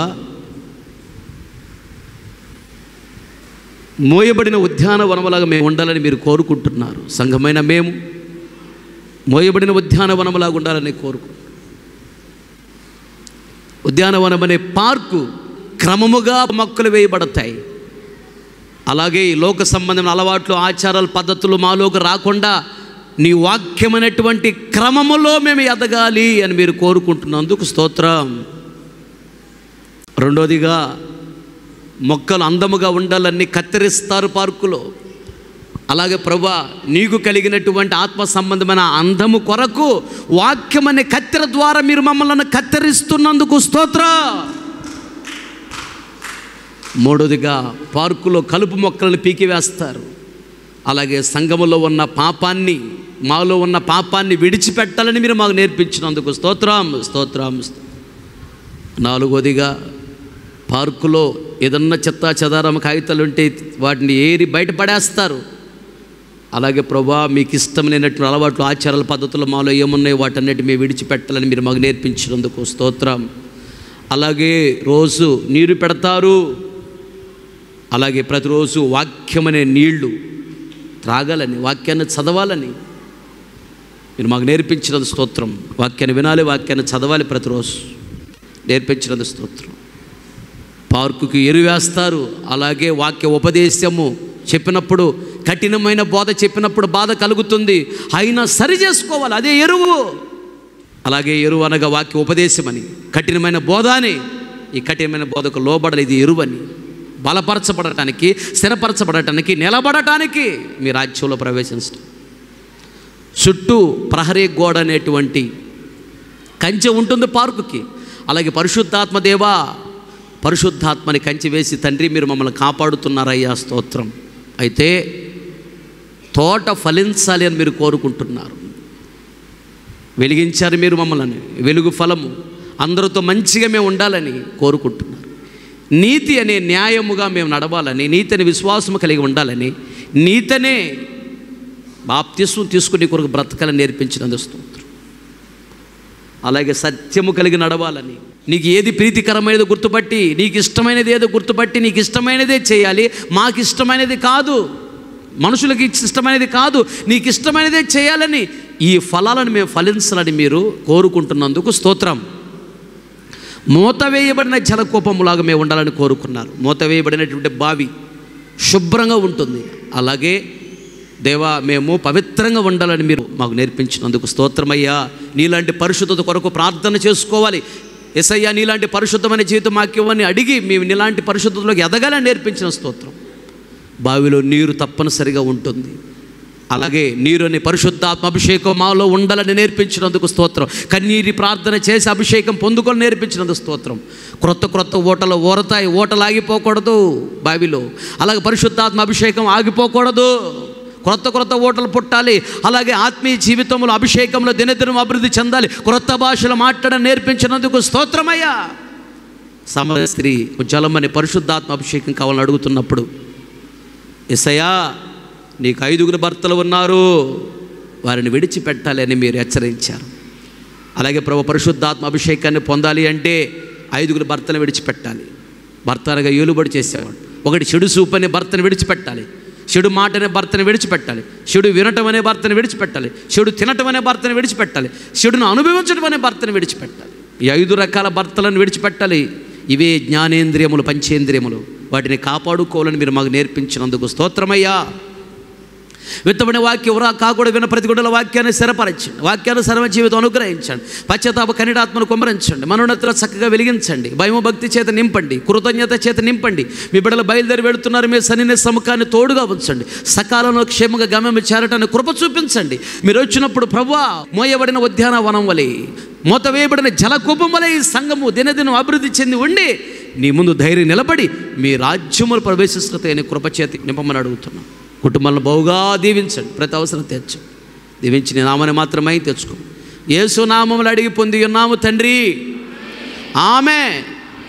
మోయబడిన ఉద్యానవనములాగా మేము ఉండాలని మీరు కోరుకుంటున్నారు. సంఘమైన మేము మోయబడిన ఉద్యానవనములాగా ఉండాలని కోరుకుంటున్నాం. ఉద్యానవనం అనే పార్కు క్రమముగా మొక్కలు వేయబడతాయి. అలాగే ఈ లోక సంబంధమైన అలవాట్లు, ఆచారాలు, పద్ధతులు మాలోకి రాకుండా నీ వాక్యమైనటువంటి క్రమములో మేము ఎదగాలి అని మీరు కోరుకుంటున్నందుకు స్తోత్రం. రెండోదిగా, మొక్కలు అందముగా ఉండాలని కత్తిరిస్తారు పార్కులో. అలాగే ప్రభువా, నీకు కలిగినటువంటి ఆత్మ సంబంధమైన అందము కొరకు వాక్యమనే కత్తెర ద్వారా మీరు మమ్మల్ని కత్తిరిస్తున్నందుకు స్తోత్రం. మూడోదిగా, పార్కులో కలుపు మొక్కలను పీకివేస్తారు. అలాగే సంఘములో ఉన్న పాపాన్ని, మాలో ఉన్న పాపాన్ని విడిచిపెట్టాలని మీరు మాకు నేర్పించినందుకు స్తోత్రం స్తోత్రం. 4వదిగా పార్కులో ఏదన్నా చెత్తా చెదారం కాగితాలు ఉంటే వాటిని ఏరి బయటపడేస్తారు. అలాగే ప్రభువా, మీకు ఇష్టమైనటువంటి అలవాట్లు, ఆచారాల పద్ధతులు మాలో ఏమున్నాయో వాటన్నిటి మేము విడిచిపెట్టాలని మీరు మాకు నేర్పించినందుకు స్తోత్రం. అలాగే రోజు నీరు పెడతారు, అలాగే ప్రతిరోజు వాక్యమనే నీళ్లు త్రాగాలని, వాక్యాన్ని చదవాలని మీరు మాకు నేర్పించినది స్తోత్రం. వాక్యాన్ని వినాలి, వాక్యాన్ని చదవాలి, ప్రతిరోజు నేర్పించినది స్తోత్రం. పార్కుకి ఎరువేస్తారు, అలాగే వాక్య ఉపదేశము చెప్పినప్పుడు, కఠినమైన బోధ చెప్పినప్పుడు బాధ కలుగుతుంది, అయినా సరి చేసుకోవాలి, అదే ఎరువు. అలాగే ఎరువు అనగా వాక్య ఉపదేశమని, కఠినమైన బోధ అని, ఈ కఠినమైన బోధకు లోబడాలి, ఇది ఎరువని. బలపరచబడటానికి, స్థిరపరచబడటానికి, నిలబడటానికి మీ రాజ్యంలో ప్రవేశించడం. చుట్టూ ప్రహరీ గోడ అనేటువంటి కంచె ఉంటుంది పార్కుకి. అలాగే పరిశుద్ధాత్మ దేవా, పరిశుద్ధాత్మని కంచె వేసి తండ్రి మీరు మమ్మల్ని కాపాడుతున్నారయ్యా, స్తోత్రం. అయితే తోట ఫలించాలి అని మీరు కోరుకుంటున్నారు. వెలిగించారు మీరు మమ్మల్ని, వెలుగు ఫలము, అందరితో మంచిగా మేము ఉండాలని కోరుకుంటున్నారు. నీతి అనే న్యాయముగా మేము నడవాలని, నీతి అనే విశ్వాసము కలిగి ఉండాలని, నీతనే బాప్తిస్మం తీసుకుని కొరకు బ్రతకాలని నేర్పించినందుకు స్తోత్రం. అలాగే సత్యము కలిగి నడవాలని, నీకు ఏది ప్రీతికరమైనదో గుర్తుపట్టి, నీకు ఇష్టమైనది ఏదో గుర్తుపట్టి, నీకు ఇష్టమైనదే చేయాలి, మాకు ఇష్టమైనది కాదు, మనుషులకి ఇష్టమైనది కాదు, నీకు ఇష్టమైనదే చేయాలని, ఈ ఫలాలను మేము ఫలించాలని మీరు కోరుకుంటున్నందుకు స్తోత్రం. మూత వేయబడిన జలకూపములాగా మేము ఉండాలని కోరుకున్నారు. మూత వేయబడినటువంటి బావి శుభ్రంగా ఉంటుంది. అలాగే దేవా, మేము పవిత్రంగా ఉండాలని మీరు మాకు నేర్పించినందుకు స్తోత్రమయ్యా. నీలాంటి పరిశుద్ధత కొరకు ప్రార్థన చేసుకోవాలి. యేసయ్యా, నీలాంటి పరిశుద్ధమైన జీవితం మాకు ఇవ్వని అడిగి మేము నీలాంటి పరిశుద్ధతలోకి ఎదగాలని నేర్పించిన స్తోత్రం. బావిలో నీరు తప్పనిసరిగా ఉంటుంది. అలాగే నీరు అనే పరిశుద్ధాత్మ అభిషేకం మాలో ఉండాలని నేర్పించినందుకు స్తోత్రం. కన్నీరి ప్రార్థన చేసి అభిషేకం పొందుకొని నేర్పించినందుకు స్తోత్రం. క్రొత్త ఓటలు ఓరతాయి, ఓటలు ఆగిపోకూడదు బావిలో. అలాగే పరిశుద్ధాత్మ అభిషేకం ఆగిపోకూడదు, క్రొత్త ఓటలు పుట్టాలి. అలాగే ఆత్మీయ జీవితంలో, అభిషేకంలో దినదినం అభివృద్ధి చెందాలి. క్రొత్త భాషలు మాట్లాడని నేర్పించినందుకు స్తోత్రమయ్యా. సమర స్త్రీ జలమని పరిశుద్ధాత్మ అభిషేకం కావాలని అడుగుతున్నప్పుడు, యేసయ్యా నీకు 5 భర్తలు ఉన్నారు, వారిని విడిచిపెట్టాలి అని మీరు హెచ్చరించారు. అలాగే ప్రభు, పరిశుద్ధాత్మ అభిషేకాన్ని పొందాలి అంటే 5 భర్తను విడిచిపెట్టాలి. భర్త అనగా ఏలుబడి చేసేవాడు. ఒకటి చెడు చూపు అనే భర్తను విడిచిపెట్టాలి, చెడు మాట అనే భర్తను విడిచిపెట్టాలి, చెడు వినటం అనే భర్తను విడిచిపెట్టాలి, చెడు తినటం అనే భర్తను విడిచిపెట్టాలి, చెడును అనుభవించడం అనే భర్తను విడిచిపెట్టాలి. ఈ 5 రకాల భర్తలను విడిచిపెట్టాలి. ఇవే జ్ఞానేంద్రియములు, పంచేంద్రియములు. వాటిని కాపాడుకోవాలని మీరు మాకు నేర్పించినందుకు స్తోత్రమయ్యా. విత్తబడిన వాక్యం వృధా కాకూడదు, విన్న ప్రతి గుడ్డల వాక్యాన్ని స్థిరపరచండి, వాక్యాన్ని సర్వ జీవితం అనుగ్రహించండి, పశ్చాత్తాప కనిడాత్మను కుమ్మరించండి, మనోన్నతుల చక్కగా వెలిగించండి, భయము భక్తి చేత నింపండి, కృతజ్ఞత చేత నింపండి. మీ బిడ్డలు బయలుదేరి వెళుతున్నారు, మీ సన్నిధి సముఖాన్ని తోడుగా ఉంచండి, సకాలంలో క్షేమంగా గమ్యం చేరటానికి కృప చూపించండి. మీరు వచ్చినప్పుడు ప్రభువా, మోయబడిన ఉద్యానవనం వలె, మూత వేయబడిన జలకూపం వలె ఈ సంఘము దినదినం అభివృద్ధి చెంది ఉండి నీ ముందు ధైర్యం నిలబడి మీ రాజ్యములు ప్రవేశిస్తున్న కృప చేతి నింపమని అడుగుతున్నాం. కుటుంబాలను బహుగా దీవించండి, ప్రతి అవసరం తెచ్చండి. దీవించి నీ నామాన్ని మాత్రమే తెచ్చుకో. యేసు నామములు అడిగి పొంది ఉన్నాము తండ్రి, ఆమేన్.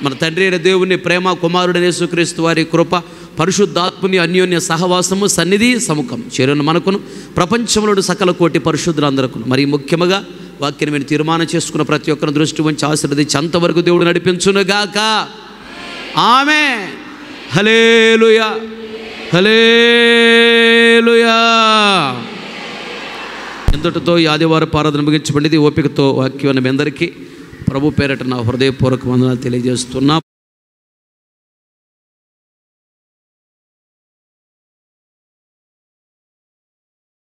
మన తండ్రి అయిన దేవుని ప్రేమ, కుమారుడైన యేసుక్రీస్తు వారి కృప, పరిశుద్ధాత్ముని అన్యోన్య సహవాసము, సన్నిధి సముఖం చేరున మనకును ప్రపంచంలోని సకల కోటి పరిశుద్ధులందరకును, మరి ముఖ్యముగా వాక్యాన్ని మీరు తీర్మానం చేసుకున్న ప్రతి ఒక్కరిని దృష్టి ఉంచి ఆశీర్వదించి అంతవరకు దేవుడు నడిపించునుగాక. ఆమేన్. హల్లెలూయా, హల్లెలూయా. ఇంతటితో ఈ ఆదివారం ఆరాధన ముగించబడింది. ఓపికతో వాక్యం మీ అందరికీ ప్రభు పేరట నా హృదయపూర్వక వందనాలు తెలియజేస్తున్నా.